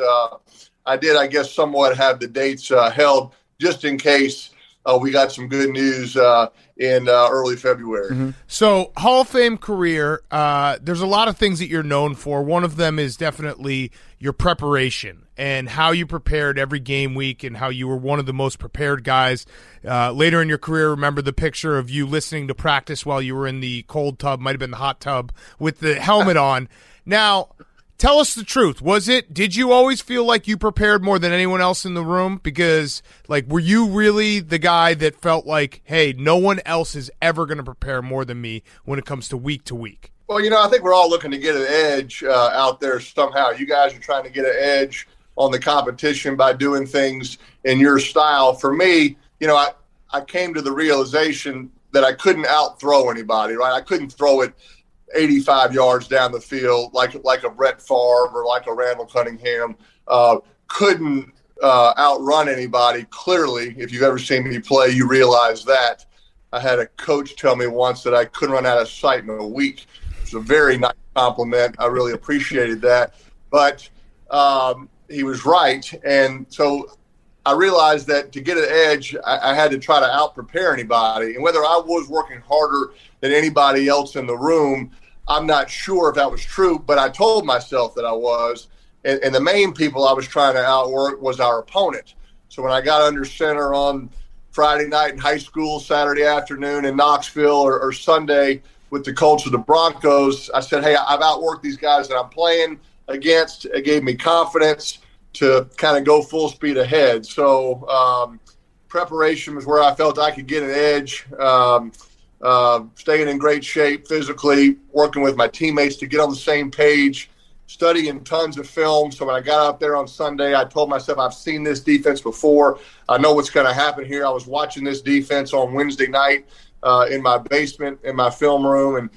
I did, I guess, somewhat have the dates held just in case we got some good news in early February. Mm-hmm. So, Hall of Fame career, there's a lot of things that you're known for. One of them is definitely your preparation and how you prepared every game week and how you were one of the most prepared guys. Later in your career, remember the picture of you listening to practice while you were in the cold tub, might have been the hot tub, with the helmet on. Now, tell us the truth. Did you always feel like you prepared more than anyone else in the room? Because, were you really the guy that felt like, hey, no one else is ever going to prepare more than me when it comes to week? Well, I think we're all looking to get an edge out there somehow. You guys are trying to get an edge on the competition by doing things in your style. For me, I came to the realization that I couldn't out-throw anybody, right? I couldn't throw it 85 yards down the field like a Brett Favre or like a Randall Cunningham. Couldn't outrun anybody. Clearly, if you've ever seen me play, you realize that. I had a coach tell me once that I couldn't run out of sight in a week. It was a very nice compliment. I really appreciated that. But he was right. And so I realized that to get an edge, I had to try to out-prepare anybody. And whether I was working harder than anybody else in the room, I'm not sure if that was true, but I told myself that I was. And the main people I was trying to outwork was our opponent. So when I got under center on Friday night in high school, Saturday afternoon in Knoxville, or Sunday with the Colts of the Broncos, I said, hey, I've outworked these guys that I'm playing against. It gave me confidence to kind of go full speed ahead. So preparation was where I felt I could get an edge, staying in great shape physically, working with my teammates to get on the same page, studying tons of film. So when I got out there on Sunday, I told myself, I've seen this defense before. I know what's going to happen here. I was watching this defense on Wednesday night in my basement, in my film room, and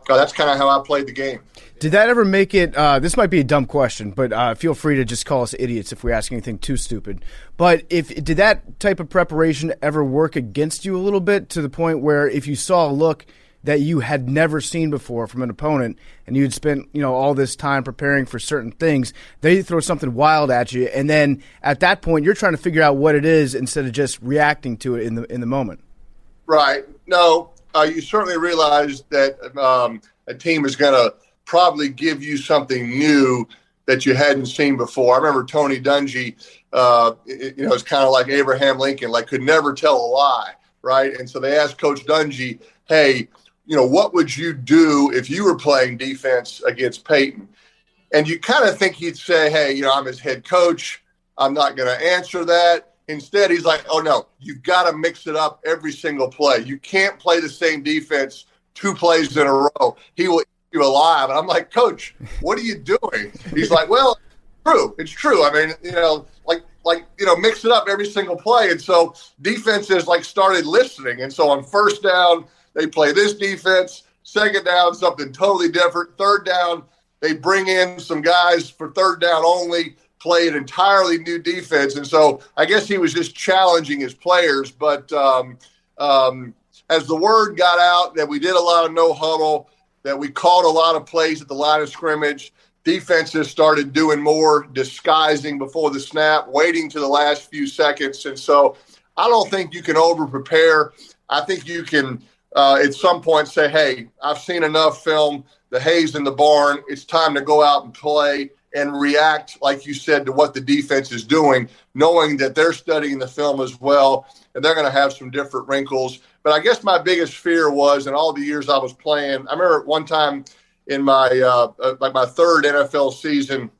that's kind of how I played the game. Did that ever make it this might be a dumb question, but feel free to just call us idiots if we ask anything too stupid. But did that type of preparation ever work against you a little bit, to the point where if you saw a look that you had never seen before from an opponent and you'd spent all this time preparing for certain things, they throw something wild at you, and then at that point you're trying to figure out what it is instead of just reacting to it in the moment? Right. No, you certainly realize that a team is going to probably give you something new that you hadn't seen before. I remember Tony Dungy, it's kind of like Abraham Lincoln, could never tell a lie, right? And so they asked Coach Dungy, hey, what would you do if you were playing defense against Peyton? And you kind of think he'd say, hey, I'm his head coach, I'm not going to answer that. Instead, he's like, oh, no, you've got to mix it up every single play. You can't play the same defense 2 plays in a row. He will eat you alive. And I'm like, Coach, what are you doing? He's like, well, it's true. I mean, mix it up every single play. And so defenses started listening. And so on first down, they play this defense. Second down, something totally different. Third down, they bring in some guys for third down only, play an entirely new defense. And so I guess he was just challenging his players. But as the word got out that we did a lot of no huddle, that we called a lot of plays at the line of scrimmage, defenses started doing more disguising before the snap, waiting to the last few seconds. And so I don't think you can over-prepare. I think you can at some point say, hey, I've seen enough film. The hay's in the barn. It's time to go out and play and react, like you said, to what the defense is doing, knowing that they're studying the film as well, and they're going to have some different wrinkles. But I guess my biggest fear was, in all the years I was playing, I remember one time in my my third NFL season,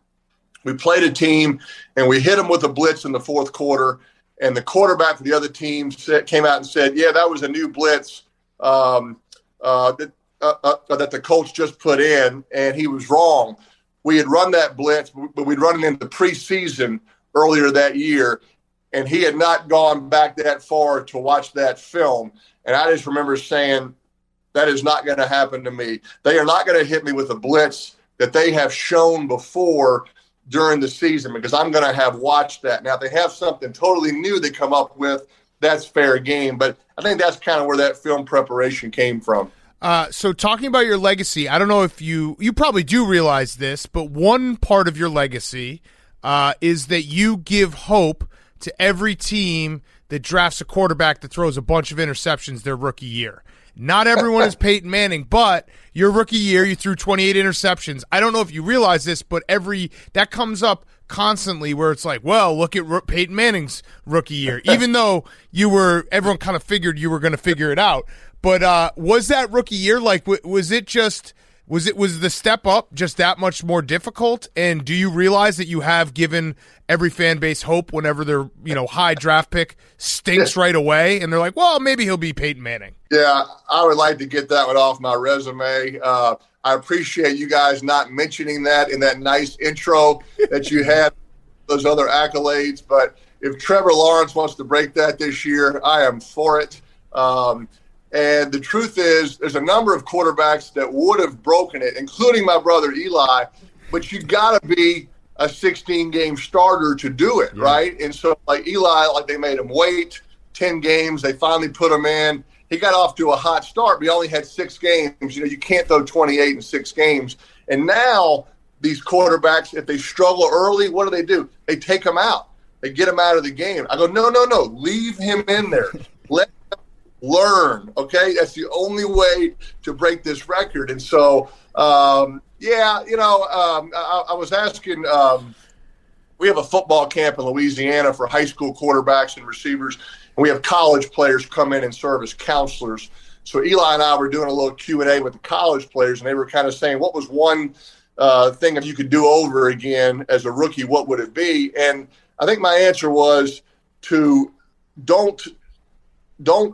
we played a team, and we hit them with a blitz in the fourth quarter, and the quarterback for the other team came out and said, yeah, that was a new blitz that the coach just put in, and he was wrong. We had run that blitz, but we'd run it in the preseason earlier that year, and he had not gone back that far to watch that film. And I just remember saying, that is not going to happen to me. They are not going to hit me with a blitz that they have shown before during the season because I'm going to have watched that. Now, if they have something totally new they come up with, that's fair game. But I think that's kind of where that film preparation came from. So talking about your legacy, I don't know if you probably do realize this, but one part of your legacy is that you give hope to every team that drafts a quarterback that throws a bunch of interceptions their rookie year. Not everyone is Peyton Manning, but your rookie year, you threw 28 interceptions. I don't know if you realize this, but that comes up constantly where it's like, well, look at Peyton Manning's rookie year, even though everyone kind of figured you were going to figure it out. But was that rookie year was the step up just that much more difficult? And do you realize that you have given every fan base hope whenever their high draft pick stinks right away, and they're like, well, maybe he'll be Peyton Manning? Yeah, I would like to get that one off my resume. I appreciate you guys not mentioning that in that nice intro that you had, those other accolades. But if Trevor Lawrence wants to break that this year, I am for it. And the truth is, there's a number of quarterbacks that would have broken it, including my brother Eli, but you got to be a 16-game starter to do it, right? And so, like Eli, they made him wait 10 games. They finally put him in. He got off to a hot start, but he only had 6 games. You can't throw 28 in 6 games. And now these quarterbacks, if they struggle early, what do? They take him out. They get him out of the game. I go, no. Leave him in there. Let learn, okay? That's the only way to break this record. And so, I was asking, we have a football camp in Louisiana for high school quarterbacks and receivers, and we have college players come in and serve as counselors. So Eli and I were doing a little Q&A with the college players, and they were kind of saying, what was one thing if you could do over again as a rookie, what would it be? And I think my answer was to don't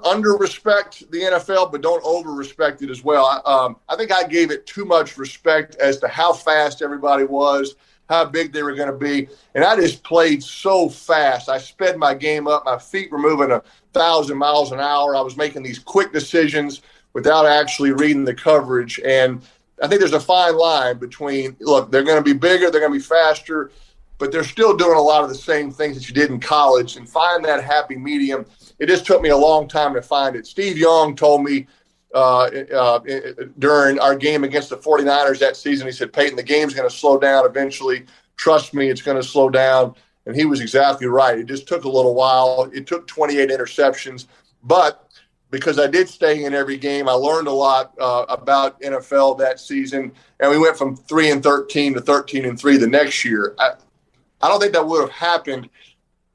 under-respect the NFL, but don't over-respect it as well. I think I gave it too much respect as to how fast everybody was, how big they were going to be, and I just played so fast. I sped my game up. My feet were moving 1,000 miles an hour. I was making these quick decisions without actually reading the coverage, and I think there's a fine line between, look, they're going to be bigger, they're going to be faster, but they're still doing a lot of the same things that you did in college, and find that happy medium. It just took me a long time to find it. Steve Young told me during our game against the 49ers that season, he said, Peyton, the game's going to slow down eventually. Trust me, it's going to slow down. And he was exactly right. It just took a little while. It took 28 interceptions. But because I did stay in every game, I learned a lot about NFL that season. And we went from 3-13 to 13-3 the next year. I don't think that would have happened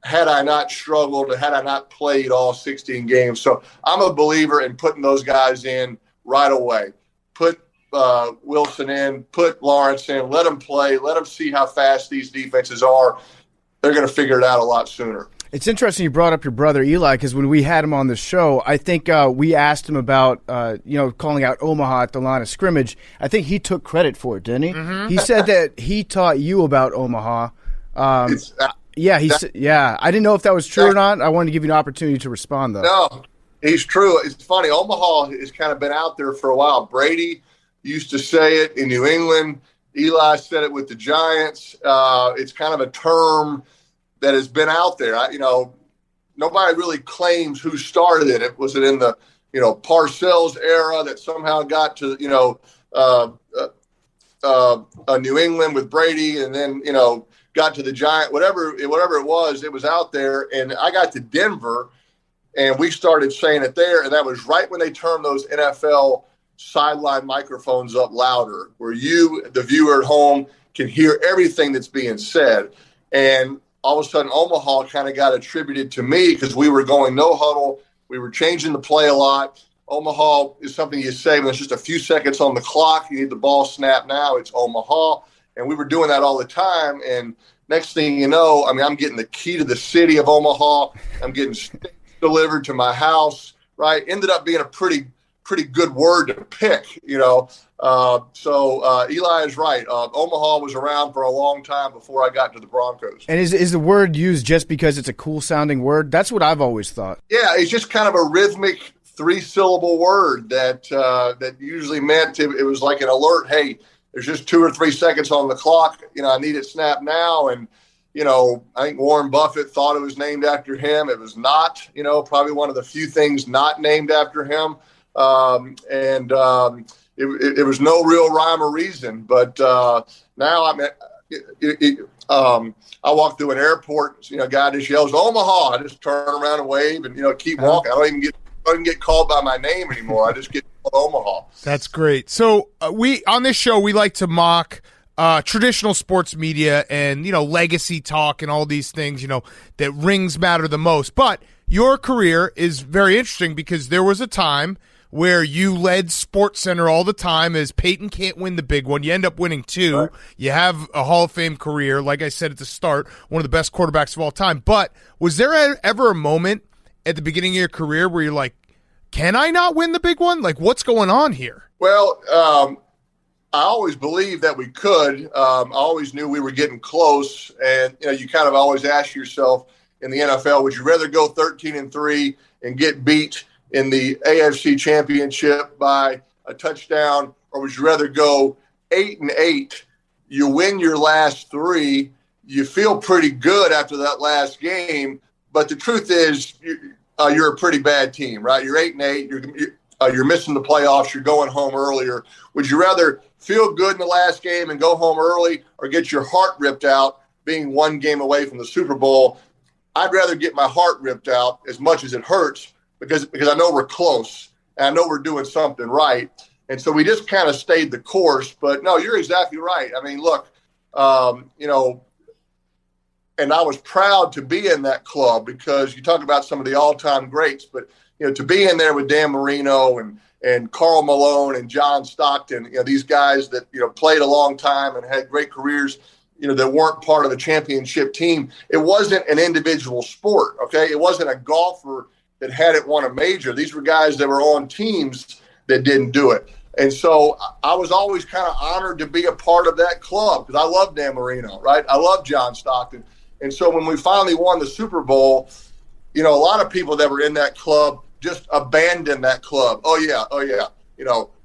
had I not struggled, had I not played all 16 games. So I'm a believer in putting those guys in right away. Put Wilson in, put Lawrence in, let them play, let them see how fast these defenses are. They're going to figure it out a lot sooner. It's interesting you brought up your brother Eli, because when we had him on the show, I think we asked him about calling out Omaha at the line of scrimmage. I think he took credit for it, didn't he? Mm-hmm. He said that he taught you about Omaha. Yeah, I didn't know if that was true or not. I wanted to give you an opportunity to respond, though. No, he's true. It's funny. Omaha has kind of been out there for a while. Brady used to say it in New England. Eli said it with the Giants. It's kind of a term that has been out there. Nobody really claims who started it. Was it in the Parcells era that somehow got to New England with Brady, and then got to the Giant, whatever it was out there. And I got to Denver, and we started saying it there, and that was right when they turned those NFL sideline microphones up louder, where you, the viewer at home, can hear everything that's being said. And all of a sudden, Omaha kind of got attributed to me because we were going no huddle. We were changing the play a lot. Omaha is something you say when there's just a few seconds on the clock. You need the ball snapped now. It's Omaha. And we were doing that all the time. And next thing you know, I'm getting the key to the city of Omaha. I'm getting steaks delivered to my house, right? Ended up being a pretty good word to pick, So Eli is right. Omaha was around for a long time before I got to the Broncos. And is the word used just because it's a cool-sounding word? That's what I've always thought. Yeah, it's just kind of a rhythmic 3-syllable word that usually meant it was like an alert, hey, there's just 2 or 3 seconds on the clock. I need it snapped now. And, I think Warren Buffett thought it was named after him. It was not, probably one of the few things not named after him. It was no real rhyme or reason. But now, I walk through an airport, guy just yells, Omaha. I just turn around and wave and, keep walking. I don't even get called by my name anymore. I just get called Omaha. That's great. So on this show, we like to mock traditional sports media and, legacy talk and all these things, that rings matter the most. But your career is very interesting because there was a time where you led SportsCenter all the time as Peyton can't win the big one. You end up winning 2. Right. You have a Hall of Fame career. Like I said at the start, one of the best quarterbacks of all time. But was there ever a moment at the beginning of your career where you're like, can I not win the big one? Like, what's going on here? Well, I always believed that we could. I always knew we were getting close. And, you kind of always ask yourself in the NFL, would you rather go 13-3 and get beat in the AFC Championship by a touchdown, or would you rather go 8-8? You win your last 3. You feel pretty good after that last game. But the truth is, you're a pretty bad team, right? You're 8-8. You're missing the playoffs. You're going home earlier. Would you rather feel good in the last game and go home early, or get your heart ripped out being 1 game away from the Super Bowl? I'd rather get my heart ripped out as much as it hurts because I know we're close and I know we're doing something right. And so we just kind of stayed the course. But no, you're exactly right. I mean, look, and I was proud to be in that club because you talk about some of the all-time greats, but, to be in there with Dan Marino and Karl Malone and John Stockton, these guys that, played a long time and had great careers, that weren't part of a championship team. It wasn't an individual sport, okay? It wasn't a golfer that hadn't won a major. These were guys that were on teams that didn't do it. And so I was always kind of honored to be a part of that club because I love Dan Marino, right? I love John Stockton. And so when we finally won the Super Bowl, a lot of people that were in that club just abandoned that club. Oh, yeah.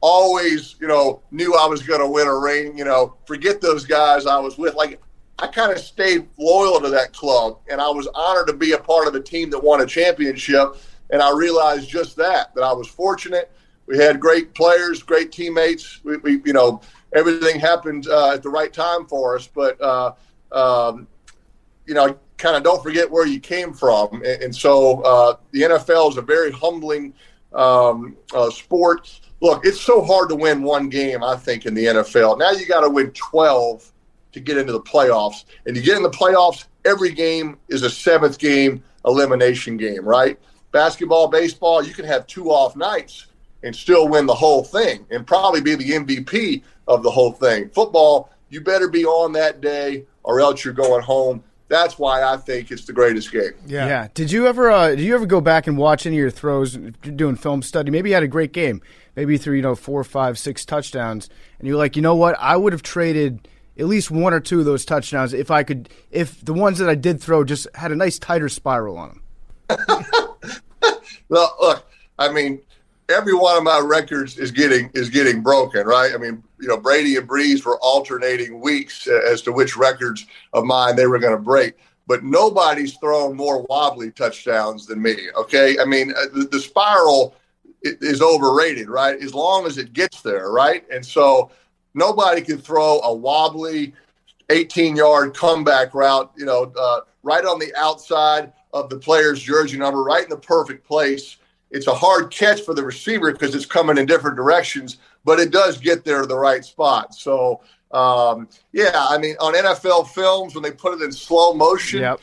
Always, knew I was going to win a ring. Forget those guys I was with. Like, I kind of stayed loyal to that club, and I was honored to be a part of a team that won a championship. And I realized just that I was fortunate. We had great players, great teammates. We everything happened at the right time for us. But, kind of don't forget where you came from. And so the NFL is a very humbling sport. Look, it's so hard to win 1 game, I think, in the NFL. Now you got to win 12 to get into the playoffs. And you get in the playoffs, every game is a 7th game elimination game, right? Basketball, baseball, you can have 2 off nights and still win the whole thing and probably be the MVP of the whole thing. Football, you better be on that day or else you're going home. That's why I think it's the greatest game. Yeah. Did you ever go back and watch any of your throws, doing film study? Maybe you had a great game. Maybe you threw, 4, 5, 6 touchdowns, and you're like, you know what? I would have traded at least 1 or 2 of those touchdowns if the ones that I did throw just had a nice tighter spiral on them. Well, look, I mean, every one of my records is getting broken, right? I mean, Brady and Breeze were alternating weeks as to which records of mine they were going to break. But nobody's thrown more wobbly touchdowns than me, okay? I mean, the spiral is overrated, right? As long as it gets there, right? And so nobody can throw a wobbly 18-yard comeback route, right on the outside of the player's jersey number, right in the perfect place. It's a hard catch for the receiver because it's coming in different directions, but it does get there to the right spot. So, I mean, on NFL films, when they put it in slow motion,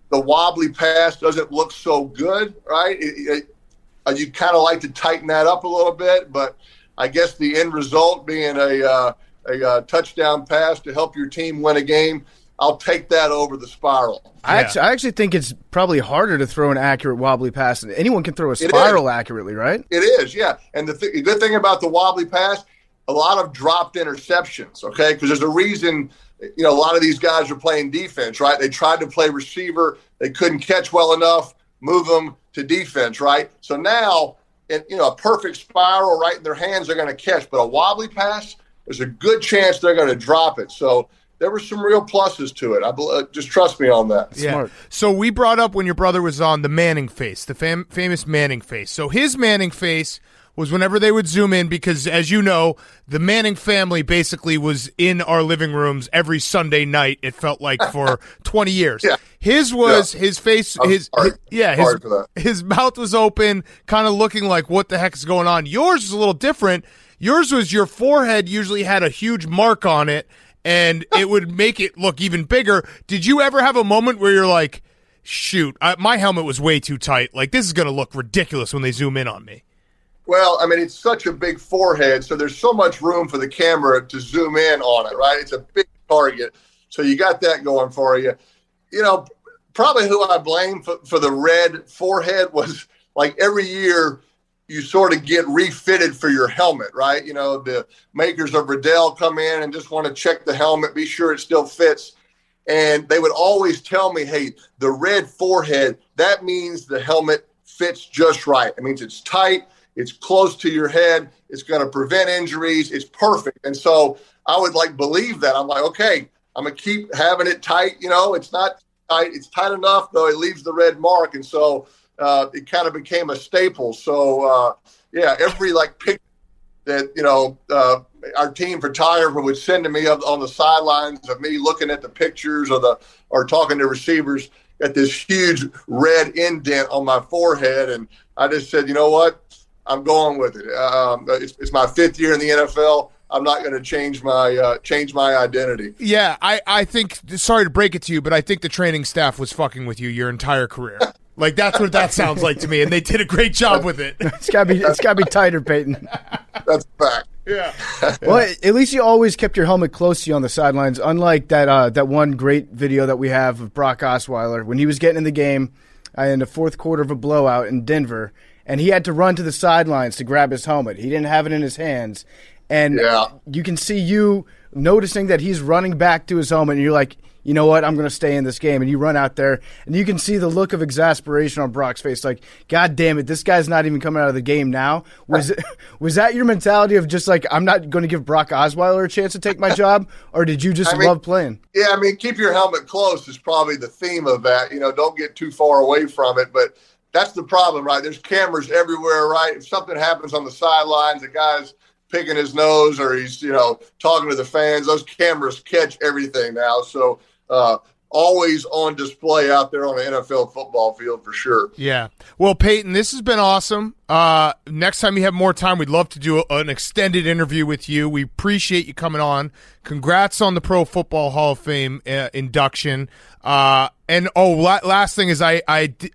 the wobbly pass doesn't look so good, right? You kind of like to tighten that up a little bit, but I guess the end result being a touchdown pass to help your team win a game, I'll take that over the spiral. I actually think it's probably harder to throw an accurate wobbly pass. Anyone can throw a spiral accurately, right? It is, yeah. And the good thing about the wobbly pass, a lot of dropped interceptions, okay? Because there's a reason, a lot of these guys are playing defense, right? They tried to play receiver. They couldn't catch well enough, move them to defense, right? So now, a perfect spiral right in their hands, they're going to catch. But a wobbly pass, there's a good chance they're going to drop it. So there were some real pluses to it. Just trust me on that. Yeah. Smart. So we brought up when your brother was on the Manning face, the famous Manning face. So his Manning face was whenever they would zoom in, because as you know, the Manning family basically was in our living rooms every Sunday night. It felt like for 20 years. Yeah. His was his face. His mouth was open, kind of looking like what the heck is going on. Yours is a little different. Yours was your forehead usually had a huge mark on it, and it would make it look even bigger. Did you ever have a moment where you're like, shoot, my helmet was way too tight. Like, this is going to look ridiculous when they zoom in on me? Well, I mean, it's such a big forehead, so there's so much room for the camera to zoom in on it, right? It's a big target, so you got that going for you. You know, probably who I blame for the red forehead was, like, every year you sort of get refitted for your helmet, right? You know, the makers of Riddell come in and just want to check the helmet, be sure it still fits. And they would always tell me, hey, the red forehead, that means the helmet fits just right. It means it's tight, it's close to your head, it's going to prevent injuries, it's perfect. And so I would like believe that. I'm like, okay, I'm going to keep having it tight. You know, it's not tight. It's tight enough, though, it leaves the red mark. And so it kind of became a staple. So, yeah, every like picture that, you know, our team photographer would send to me on the sidelines of me looking at the pictures or talking to receivers at this huge red indent on my forehead. And I just said, you know what? I'm going with it. It's my 5th year in the NFL. I'm not going to change my identity. Yeah, I think, sorry to break it to you, but I think the training staff was fucking with you your entire career. Like, that's what that sounds like to me, and they did a great job with it. It's gotta be tighter, Peyton. That's a fact. Yeah. Well, at least you always kept your helmet close to you on the sidelines, unlike that one great video that we have of Brock Osweiler when he was getting in the game in the fourth quarter of a blowout in Denver, and he had to run to the sidelines to grab his helmet. He didn't have it in his hands. And you can see you noticing that he's running back to his helmet, and you're like, you know what, I'm going to stay in this game. And you run out there, and you can see the look of exasperation on Brock's face, like, God damn it, this guy's not even coming out of the game now. Was that your mentality of just like, I'm not going to give Brock Osweiler a chance to take my job, or did you just love playing? Yeah, I mean, keep your helmet close is probably the theme of that. You know, don't get too far away from it, but that's the problem, right? There's cameras everywhere, right? If something happens on the sidelines, the guy's picking his nose or he's, you know, talking to the fans, those cameras catch everything now. So always on display out there on the NFL football field for sure. Yeah. Well, Peyton, this has been awesome. Next time you have more time, we'd love to do an extended interview with you. We appreciate you coming on. Congrats on the Pro Football Hall of Fame induction. Last thing is I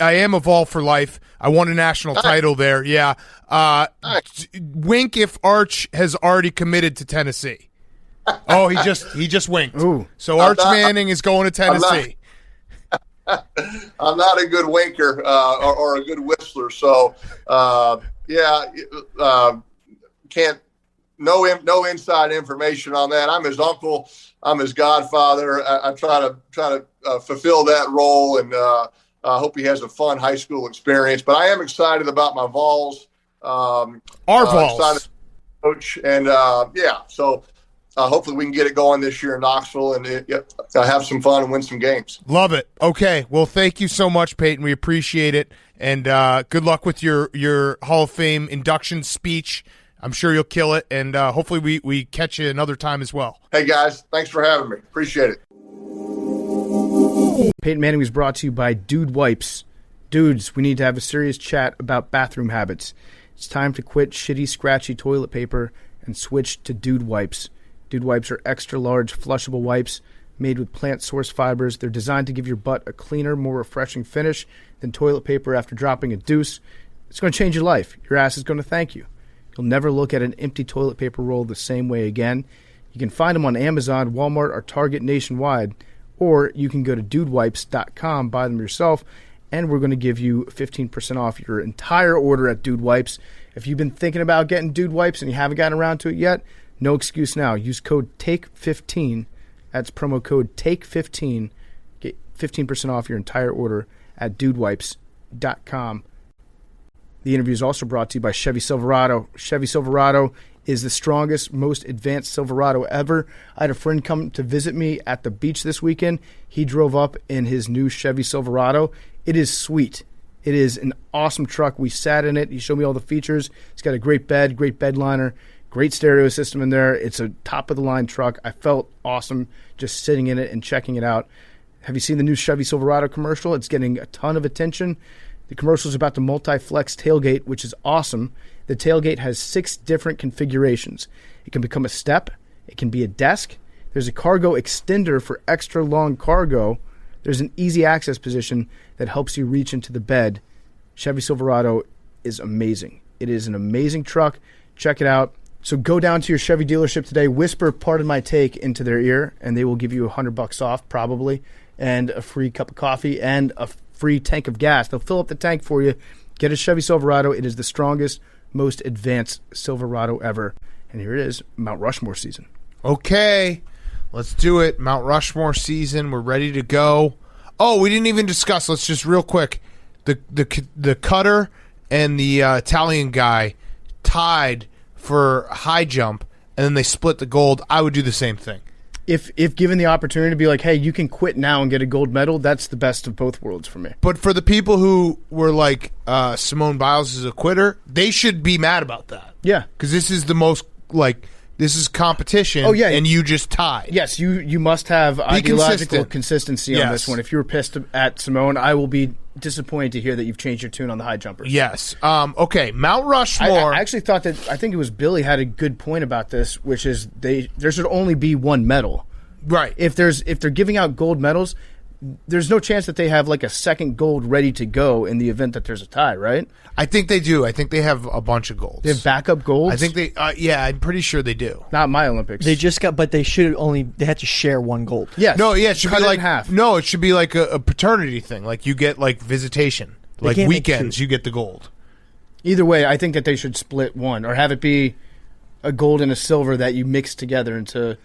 am Evolve for Life. I won a national title there. Yeah. Wink if Arch has already committed to Tennessee. Oh, he just winked. Ooh. So Arch Manning is going to Tennessee. I'm not a good winker or a good whistler, so can't no inside information on that. I'm his uncle. I'm his godfather. I try to fulfill that role, and I hope he has a fun high school experience. But I am excited about my Vols. Our Vols. Excited coach, and so. Hopefully we can get it going this year in Knoxville and have some fun and win some games. Love it. Okay. Well, thank you so much, Peyton. We appreciate it. And good luck with your Hall of Fame induction speech. I'm sure you'll kill it. And hopefully we catch you another time as well. Hey, guys. Thanks for having me. Appreciate it. Peyton Manning was brought to you by Dude Wipes. Dudes, we need to have a serious chat about bathroom habits. It's time to quit shitty, scratchy toilet paper and switch to Dude Wipes. Dude Wipes are extra-large, flushable wipes made with plant-sourced fibers. They're designed to give your butt a cleaner, more refreshing finish than toilet paper after dropping a deuce. It's going to change your life. Your ass is going to thank you. You'll never look at an empty toilet paper roll the same way again. You can find them on Amazon, Walmart, or Target nationwide, or you can go to dudewipes.com, buy them yourself, and we're going to give you 15% off your entire order at Dude Wipes. If you've been thinking about getting Dude Wipes and you haven't gotten around to it yet, no excuse now. Use code TAKE15. That's promo code TAKE15. Get 15% off your entire order at dudewipes.com. The interview is also brought to you by Chevy Silverado. Chevy Silverado is the strongest, most advanced Silverado ever. I had a friend come to visit me at the beach this weekend. He drove up in his new Chevy Silverado. It is sweet. It is an awesome truck. We sat in it. He showed me all the features. It's got a great bed, great bed liner, great stereo system in there. It's a top-of-the-line truck. I felt awesome just sitting in it and checking it out. Have you seen the new Chevy Silverado commercial? It's getting a ton of attention. The commercial is about the multi-flex tailgate, which is awesome. The tailgate has 6 different configurations. It can become a step. It can be a desk. There's a cargo extender for extra long cargo. There's an easy access position that helps you reach into the bed. Chevy Silverado is amazing. It is an amazing truck. Check it out. So go down to your Chevy dealership today, whisper "Pardon my take" into their ear, and they will give you $100 off probably, and a free cup of coffee and a free tank of gas. They'll fill up the tank for you. Get a Chevy Silverado. It is the strongest, most advanced Silverado ever. And here it is, Mount Rushmore season. Okay, let's do it. Mount Rushmore season. We're ready to go. Oh, we didn't even discuss. Let's just real quick. The cutter and the Italian guy tied for high jump, and then they split the gold. I would do the same thing. If given the opportunity to be like, hey, you can quit now and get a gold medal, that's the best of both worlds for me. But for the people who were like, Simone Biles is a quitter, they should be mad about that. Yeah. Because this is the most, like, this is competition. Oh, yeah. And you just tied. Yes, you must have ideological consistent. consistency on this one. If you were pissed at Simone, I will be disappointed to hear that you've changed your tune on the high jumpers. Yes. Okay, Mount Rushmore. I actually thought that, I think it was Billy had a good point about this, which is there should only be one medal. Right. If they're giving out gold medals, there's no chance that they have like a second gold ready to go in the event that there's a tie, right? I think they do. I think they have a bunch of golds. They have backup golds? I think they, I'm pretty sure they do. Not my Olympics. They just got, but they had to share one gold. Yes. No, yeah, it should Cut be it like in half. No, it should be like a paternity thing. Like you get like visitation, They like can't make weekends, two. you get the gold. Either way, I think that they should split one or have it be a gold and a silver that you mix together into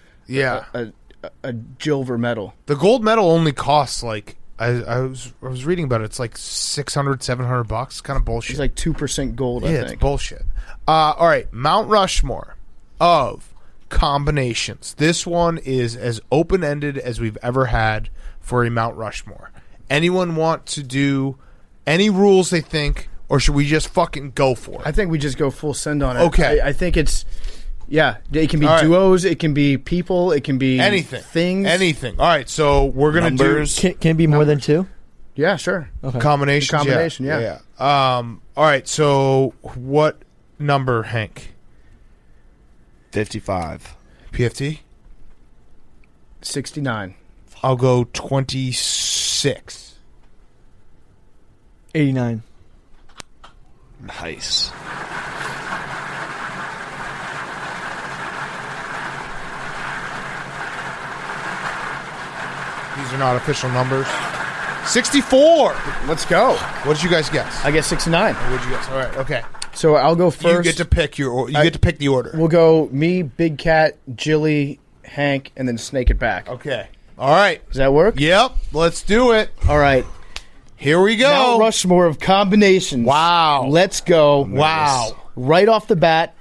a Gilver medal. The gold medal only costs like I was reading about it. It's like $600-$700. Kind of bullshit. It's like 2% gold. I it's think. bullshit. All right, Mount Rushmore of combinations. This one is as open ended as we've ever had for a Mount Rushmore. Anyone want to do any rules they think, or should we just fucking go for it? I think we just go full send on it. Okay. I think it's. Yeah, it can be All right. duos, it can be people, it can be anything, things. anything. All right, so we're gonna Numbers. Can it be more than 2? Yeah, sure. Okay. combinations. The combination, yeah. All right, so what number, Hank? 55. PFT? 69. I'll go 26. 89. Nice. These are not official numbers. 64. Let's go. What did you guys guess? I guess 69. What did you guess? All right, okay. So I'll go first. You get to pick get to pick the order. We'll go me, Big Cat, Jilly, Hank, and then snake it back. Okay. All right. Does that work? Yep. Let's do it. All right. Here we go. Mount Rushmore of combinations. Wow. Let's go. Wow. Right off the bat,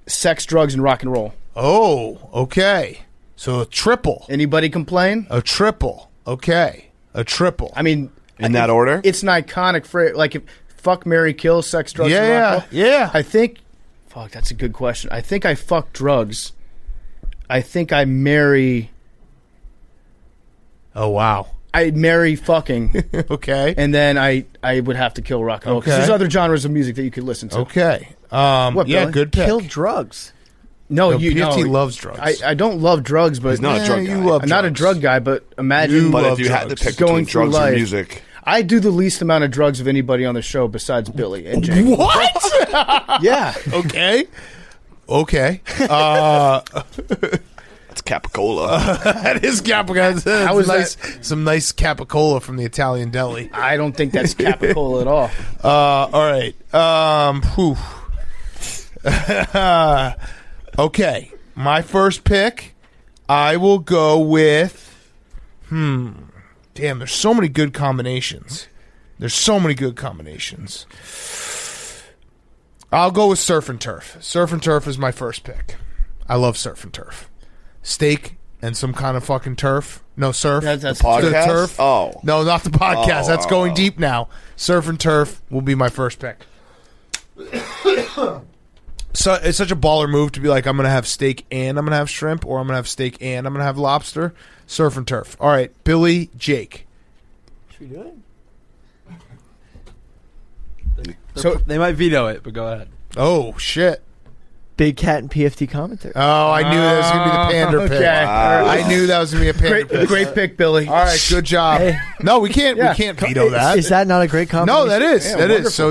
sex, drugs, and rock and roll. Oh, okay. So a triple. Anybody complain? A triple. Okay. A triple. I mean, In that order? It's an iconic phrase. Like, if fuck, marry, kill, sex, drugs, and rock and roll. Yeah. I think, fuck, that's a good question. I think I fuck drugs. I think I marry, Oh, wow. I marry fucking, Okay. and then I would have to kill rock and roll. 'Cause Okay. there's other genres of music that you could listen to. Okay. What, yeah, Billy? good pick. Kill drugs. No, No, you PFT no, loves drugs. I don't love drugs, but He's not a drug you guy. love I'm not a drugs. drug guy, but imagine. But love if you had to drugs. pick Going between through drugs life. and music, I do the least amount of drugs of anybody on the show besides Billy and Jake. What? Yeah. Okay. Okay. that's Capicola. That is Capicola. How is nice, some nice Capicola from the Italian deli. I don't think that's Capicola at all. All right. Whew. Okay. My first pick, I will go with. Damn, there's so many good combinations. I'll go with surf and turf. Surf and turf is my first pick. I love surf and turf. Steak and some kind of fucking turf. No, surf. That's The podcast? The turf. Oh. No, not the podcast. That's going deep now. Surf and turf will be my first pick. So it's such a baller move to be like, I'm going to have steak and I'm going to have shrimp, or I'm going to have steak and I'm going to have lobster. Surf and turf. All right, Billy, Jake. Should we do it? So They might veto it, but go ahead. Oh, shit. Big Cat and PFT commentary. Oh, I knew that was going to be the pander pick. okay. I knew that was going to be a pander pick. Great pick, Billy. All right, good job. Hey. No, we can't veto that. Is that not a great combination? No, that is. Yeah, that wonderful. is. So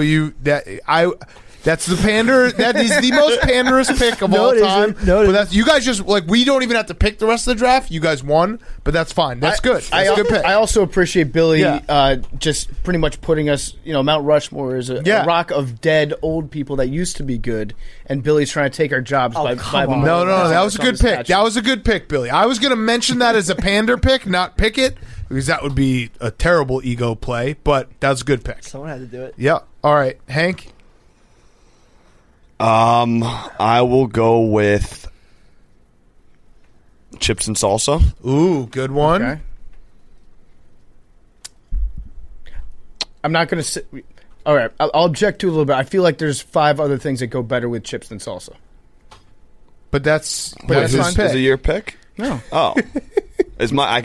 that's the pander. That is the most panderous pick of No, all it time. isn't. No, it but that's, you guys just like, we don't even have to pick the rest of the draft. You guys won, but that's fine. That's good. That's a good pick. I also appreciate Billy Yeah. just pretty much putting us, Mount Rushmore is a rock of dead old people that used to be good, and Billy's trying to take our jobs by come on. No, that was a on good the pick. statue. That was a good pick, Billy. I was going to mention that as a pander pick, not pick it, because that would be a terrible ego play, but that was a good pick. Someone had to do it. Yeah. All right, Hank. I will go with chips and salsa. Ooh, good one. Okay. I'm not going to sit. All right, I'll object to a little bit. I feel like there's 5 other things that go better with chips than salsa. But that's that's his fine. pick. Is it your pick? No. Oh, it's my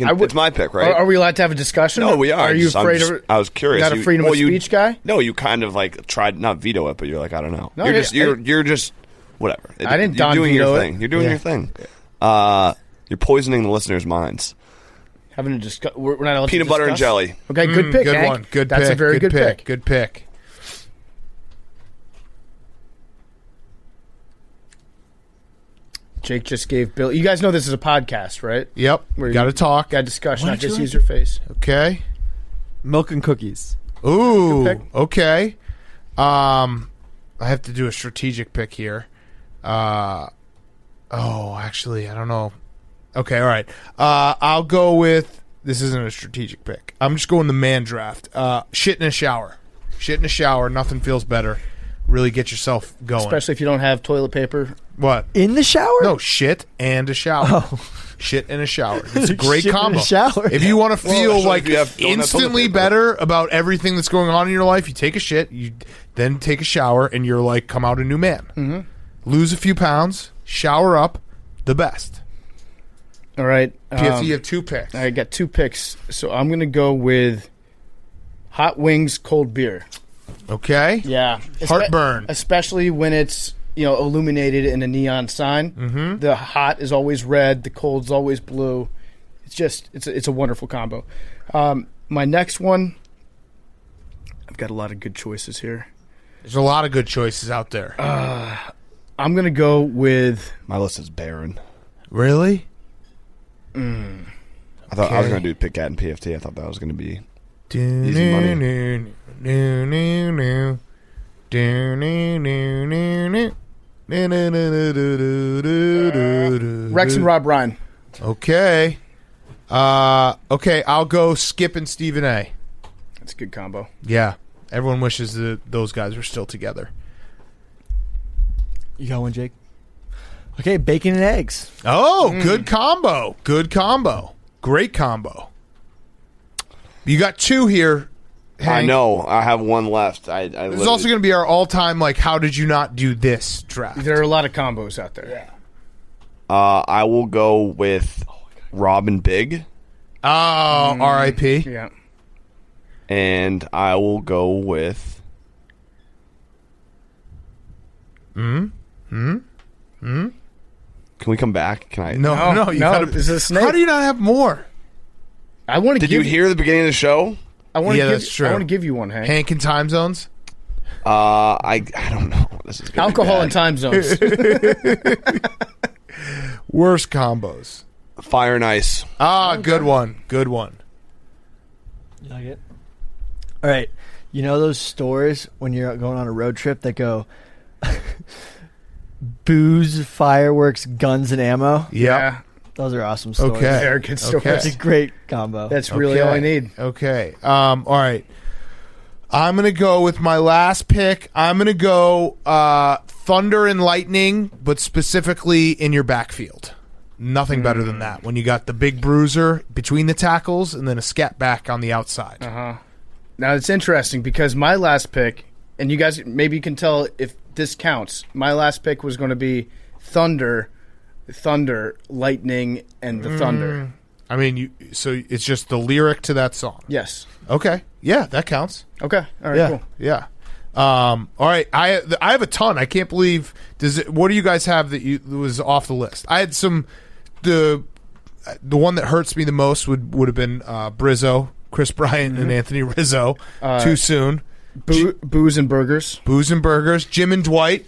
pick, right? Are we allowed to have a discussion? No, we are. Are you I'm afraid just- of? I was curious. Not a freedom of speech guy? No, you kind of like tried not veto it, but you're like, I don't know. No, You're just whatever. I didn't You're doing veto your it. thing. You're doing your thing. You're poisoning the listeners' minds. Having a discuss. We're not allowed Peanut to butter and discuss? jelly. Okay, good pick, Good Hank. one. Good That's pick. a very good pick. Good pick. Jake just gave Bill. You guys know this is a podcast, right? Yep. Where Got to you- talk. Got discussion. Why Not don't you just like use your face. Okay. Milk and cookies. Ooh. Good pick. Okay. I have to do a strategic pick here. Actually, I don't know. Okay, all right. I'll go with. This isn't a strategic pick. I'm just going the man draft. Shit in a shower. Shit in a shower. Nothing feels better. Really get yourself going. Especially if you don't have toilet paper. What? In the shower? No, shit and a shower. Oh. Shit and a shower. It's a great Shit in a combo. shower. If you want to feel actually, like if you don't have instantly toilet paper. better about everything that's going on in your life, you take a shit, you then take a shower, and you're like, come out a new man. Mm-hmm. Lose a few pounds, shower up, the best. All right. PFT, you have 2 picks. I got 2 picks, so I'm going to go with hot wings, cold beer. Okay. Yeah, Heartburn. especially when it's illuminated in a neon sign. Mm-hmm. The hot is always red, the cold's always blue. It's a wonderful combo. My next one, I've got a lot of good choices here. There's a lot of good choices out there. I'm going to go with. My list is barren. Really? I thought I was going to do Pick Cat and PFT. I thought that was going to be Do Easy money. do do do do do do. Rex and Rob Ryan. Okay. Okay, I'll go Skip and Stephen A. That's a good combo. Yeah. Everyone wishes that those guys were still together. You got one, Jake? Okay, bacon and eggs. Oh, good combo. Good combo. Great combo. You got 2 here. Hank. I know. I have one left. This is also going to be our all-time, like, how did you not do this draft? There are a lot of combos out there. Yeah. I will go with Robin Big, Oh, R.I.P. Yeah. and I will go with. Can we come back? Can I? No, you gotta. This is a snake. How do you not have more? I want to. Did you hear the beginning of the show? I want to Yeah, give. that's true. I want to give you one, Hank. Hank and time zones? I don't know. This is gonna be Alcohol bad. and time zones. Worst combos. Fire and Ice. Ah, good one. Good one. You like it? All right. You know those stores when you're going on a road trip that go booze, fireworks, guns, and ammo? Yeah. Those are awesome stores. Okay. Very good story. Okay. It's a great combo. That's really all I need. Okay. All right. I'm going to go with my last pick. I'm going to go thunder and lightning, but specifically in your backfield. Nothing better than that. When you got the big bruiser between the tackles and then a scat back on the outside. Now, it's interesting because my last pick, and you guys maybe you can tell if this counts, my last pick was going to be thunder, lightning, and the thunder. I mean, so it's just the lyric to that song. Yes. Okay. Yeah, that counts. Okay. All right, Yeah. cool. Yeah. All right. I have a ton. I can't believe. What do you guys have that was off the list? I had some. The one that hurts me the most would have been Brizzo, Chris Bryant, and Anthony Rizzo. Too soon. Booze and burgers. Booze and burgers. Jim and Dwight.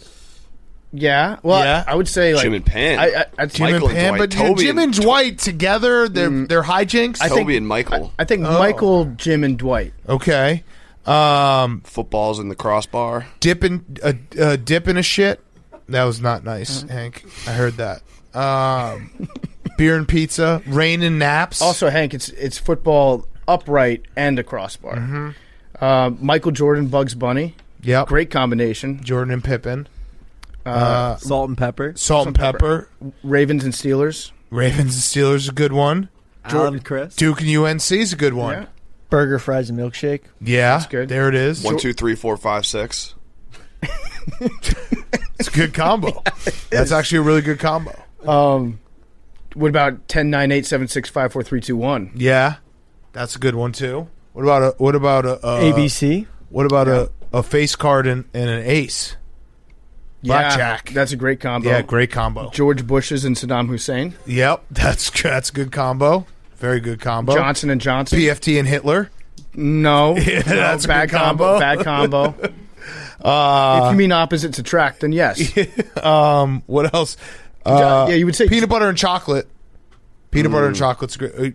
Yeah. Well, Yeah. I would say like Jim and Pam. Jim Michael and Pam, Dwight, but Toby Jim and Dwight together, they're hijinks. Toby and Michael. I think Michael, Jim, and Dwight. Okay. Footballs in the crossbar. Dipping a shit. That was not nice, Hank. I heard that. Beer and pizza. Rain and naps. Also, Hank, it's football upright and a crossbar. Michael Jordan, Bugs Bunny. Yep. Great combination. Jordan and Pippen. Salt and pepper. Salt and pepper. Ravens and Steelers. Ravens and Steelers is a good one. Alan and Chris. Duke and UNC is a good one. Yeah. Burger, fries, and milkshake. Yeah, That's good. There it is. 1, 2, 3, 4, 5, 6. It's a good combo. That's actually a really good combo. What about 10, 9, 8, 7, 6, 5, 4, 3, 2, 1? Yeah, that's a good one too. What about a ABC. What about a face card and an ace? Blackjack. Yeah, that's a great combo. Yeah, great combo. George Bush's and Saddam Hussein. Yep, that's a good combo. Very good combo. Johnson and Johnson. PFT and Hitler. No. Yeah, that's a bad good combo. Bad combo. If you mean opposites attract, then yes. What else? Yeah, you would say peanut butter and chocolate. Peanut butter and chocolate's great.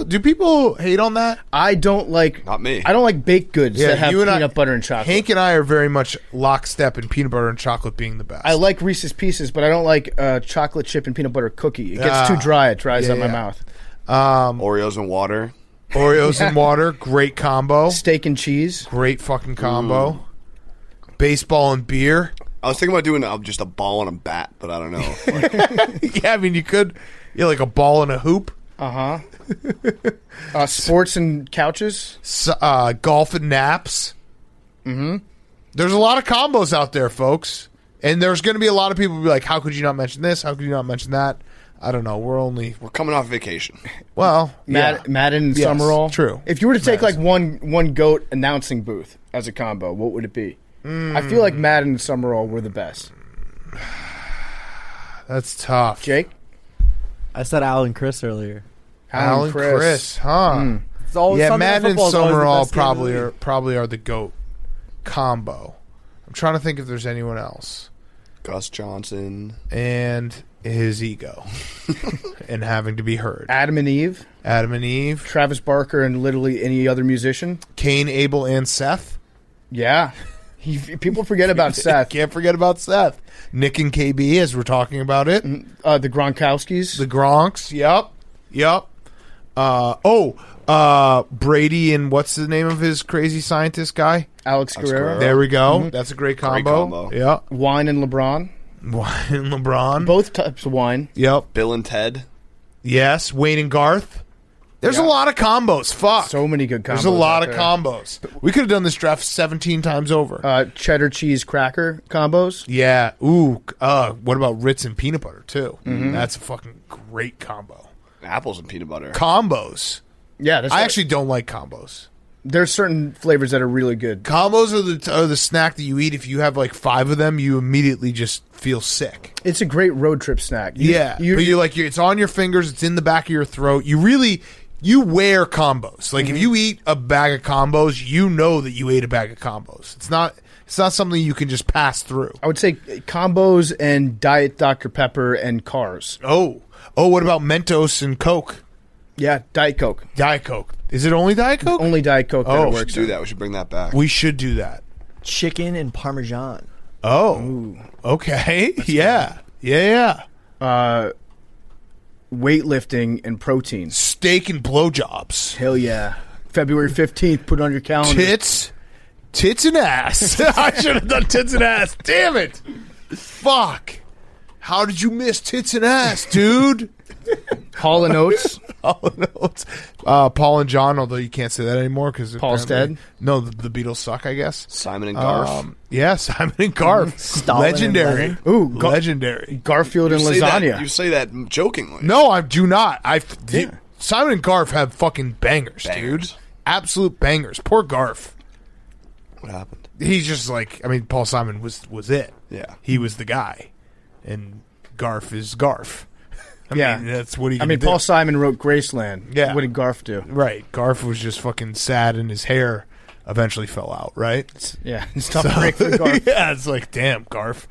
Do people hate on that? I don't like. Not me. I don't like baked goods that have you and peanut butter and chocolate. Hank and I are very much lockstep in peanut butter and chocolate being the best. I like Reese's Pieces, but I don't like chocolate chip and peanut butter cookie. It gets too dry. It dries out my mouth. Oreos and water. Oreos and water, great combo. Steak and cheese. Great fucking combo. Baseball and beer. I was thinking about doing just a ball and a bat, but I don't know. Yeah, I mean, you could. Yeah, like a ball and a hoop. Sports and couches. Golf and naps. There's a lot of combos out there, folks. And there's going to be a lot of people who be like, how could you not mention this? How could you not mention that? I don't know. We're coming off vacation. Well, Madden and Yes, Summerall. true. If you were to take like one goat announcing booth as a combo, what would it be? I feel like Madden and Summerall were the best. That's tough. Jake? I said Alan and Chris earlier. Alan Chris, huh? It's always Yeah, Sunday Madden and football is always the Summerall best game of the league. probably are the GOAT combo. I'm trying to think if there's anyone else. Gus Johnson. And his ego. And having to be heard. Adam and Eve. Adam and Eve. Travis Barker and literally any other musician. Cain, Abel, and Seth. Yeah. People forget about Seth. Can't forget about Seth. Nick and KB, as we're talking about it. The Gronkowskis. The Gronks. Yep. Brady and what's the name of his crazy scientist guy? Alex Guerrero. There we go. That's a great combo. Yeah. Wine and LeBron. Wine and LeBron. Both types of wine. Yep. Bill and Ted. Yes. Wayne and Garth. There's a lot of combos. Fuck. So many good combos. There's a lot of there. combos. We could have done this draft 17 times over. Cheddar cheese cracker combos. Yeah. Ooh. What about Ritz and peanut butter too? That's a fucking great combo. Apples and peanut butter. Combos. Yeah. I actually don't like combos. There's certain flavors that are really good. Combos are the snack that you eat. If you have like 5 of them, you immediately just feel sick. It's a great road trip snack. But it's on your fingers. It's in the back of your throat. You wear combos. Like if you eat a bag of combos, you know that you ate a bag of combos. It's not something you can just pass through. I would say combos and Diet Dr. Pepper and Cars. Oh, what about Mentos and Coke? Yeah, Diet Coke. Diet Coke. Is it only Diet Coke? Only Diet Coke that We works. should do that. We should bring that back. We should do that. Chicken and Parmesan. Oh, okay. Yeah. Weightlifting and protein. Steak and blowjobs. Hell yeah. February 15th, put it on your calendar. Tits Tits and ass. I should have done tits and ass. Damn it. Fuck. How did you miss tits and ass, dude? Hall and Oates. Hall and Oates. Paul and John, although you can't say that anymore because Paul's dead. No, the Beatles suck, I guess. Simon and Garf. Yeah, Simon and Garf. Stalin and Legendary. Lennon. Ooh, legendary. Garfield and Say that- lasagna. you say that jokingly. No, I do not. Simon and Garf have fucking bangers, dude. Bangers. Absolute bangers. Poor Garf. What happened? He's just like, I mean, Paul Simon was it. Yeah. He was the guy. And Garf is Garf. I mean, that's what he I mean, do. Paul Simon wrote Graceland. Yeah. What did Garf do? Right. Garf was just fucking sad and his hair eventually fell out, right? Yeah, it's tough to break for Garf. Yeah, it's like, damn, Garf.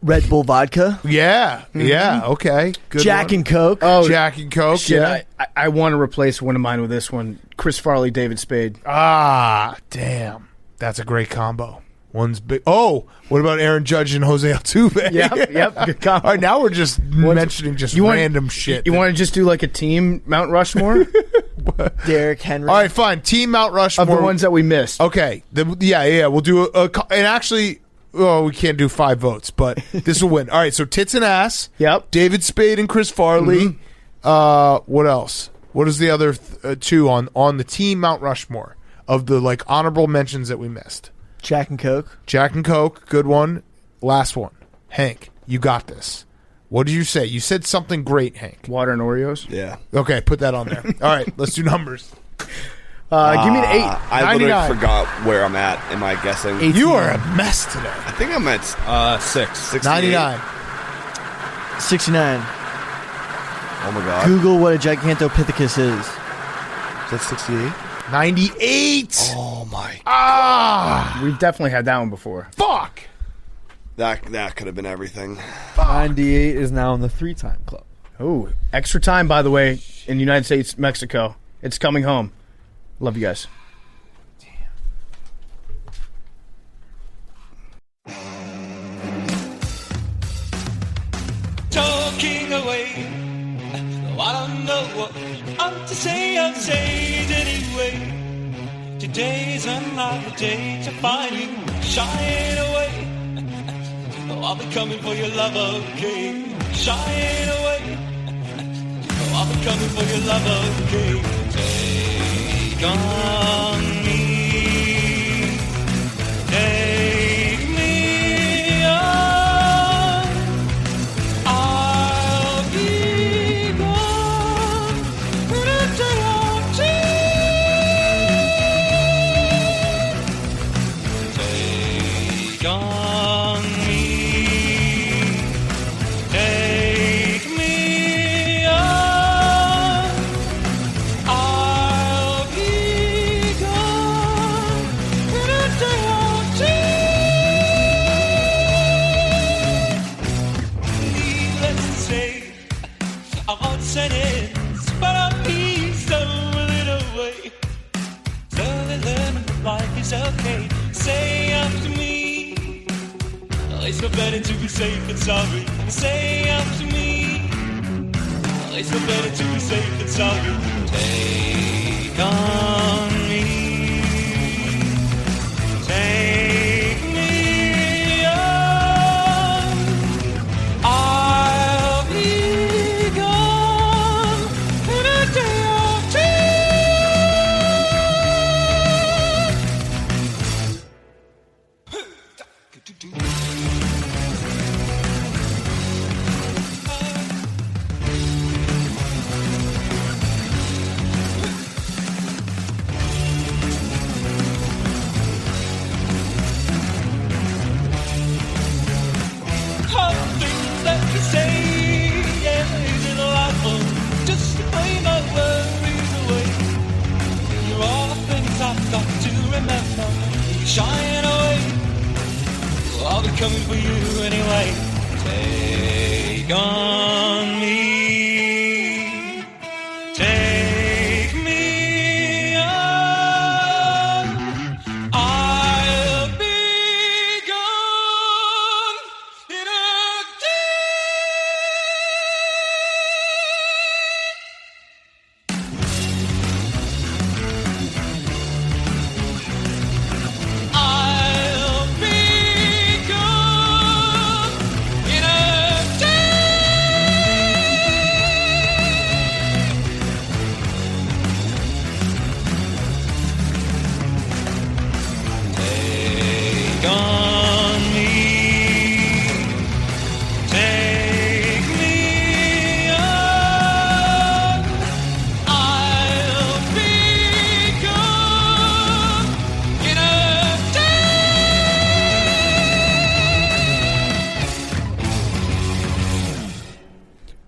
Red Bull vodka, Yeah. Yeah, okay. Good Jack one. and Coke. Oh, Jack and Coke, shit, yeah. I want to replace one of mine with this one. Chris Farley, David Spade. Ah, damn. That's a great combo. One's big. Oh, what about Aaron Judge and Jose Altuve? Yep, good combo. All right, now we're just mentioning just You want- random shit. You want to just do like a team Mount Rushmore Derrick Henry. All right, fine. Team Mount Rushmore. of the ones that we missed? Okay. Yeah. We'll do and actually, we can't do 5 votes, but this will win. All right, so tits and ass. Yep. David Spade and Chris Farley. What else? What is the other 2 on the team Mount Rushmore of the like honorable mentions that we missed? Jack and Coke. Jack and Coke, good one. Last one. Hank, you got this. What did you say? You said something great, Hank. Water and Oreos. Yeah. Okay, put that on there. All right, let's do numbers. Give me an 8. I literally 99. forgot where I'm at. Am I guessing? 18. You are a mess today. I think I'm at 6. 68. 99. 69. Oh my god. Google what a Gigantopithecus is. Is that 68? 98. Oh my. Ah, We've definitely had that one before. fuck. That could have been everything. 98 is now in the 3-time club. Oh, extra time, by the way, in the United States, Mexico. It's coming home. Love you guys. Talking away. Oh, I don't know what I'm to say, I'll say it anyway. Today's another day to find you shying away. Oh, I'll be coming for your love, okay? Shying away. Oh, I'll be coming for your love, okay? Take on me. Take me on. I'll be gone in a day or two. Take on me. Take me on. I'll be gone in a day or two. Needless to say, I want sentence, but I'm eased a little way. Slowly learning that life is okay. Say after me. It's no better to be safe than sorry. Say after me. It's no better to be safe than sorry. Take on me. Take me on. I'll be gone in a day or two. All the things that you say, yeah, is it a life just to play my worries away? You're all the things I've got to remember. Shying away. I'll be coming for you anyway. Take on me. Take me on. I'll be gone in a day.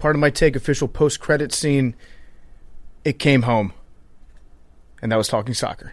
Part of my take, official post-credit scene, it came home. And that was talking soccer.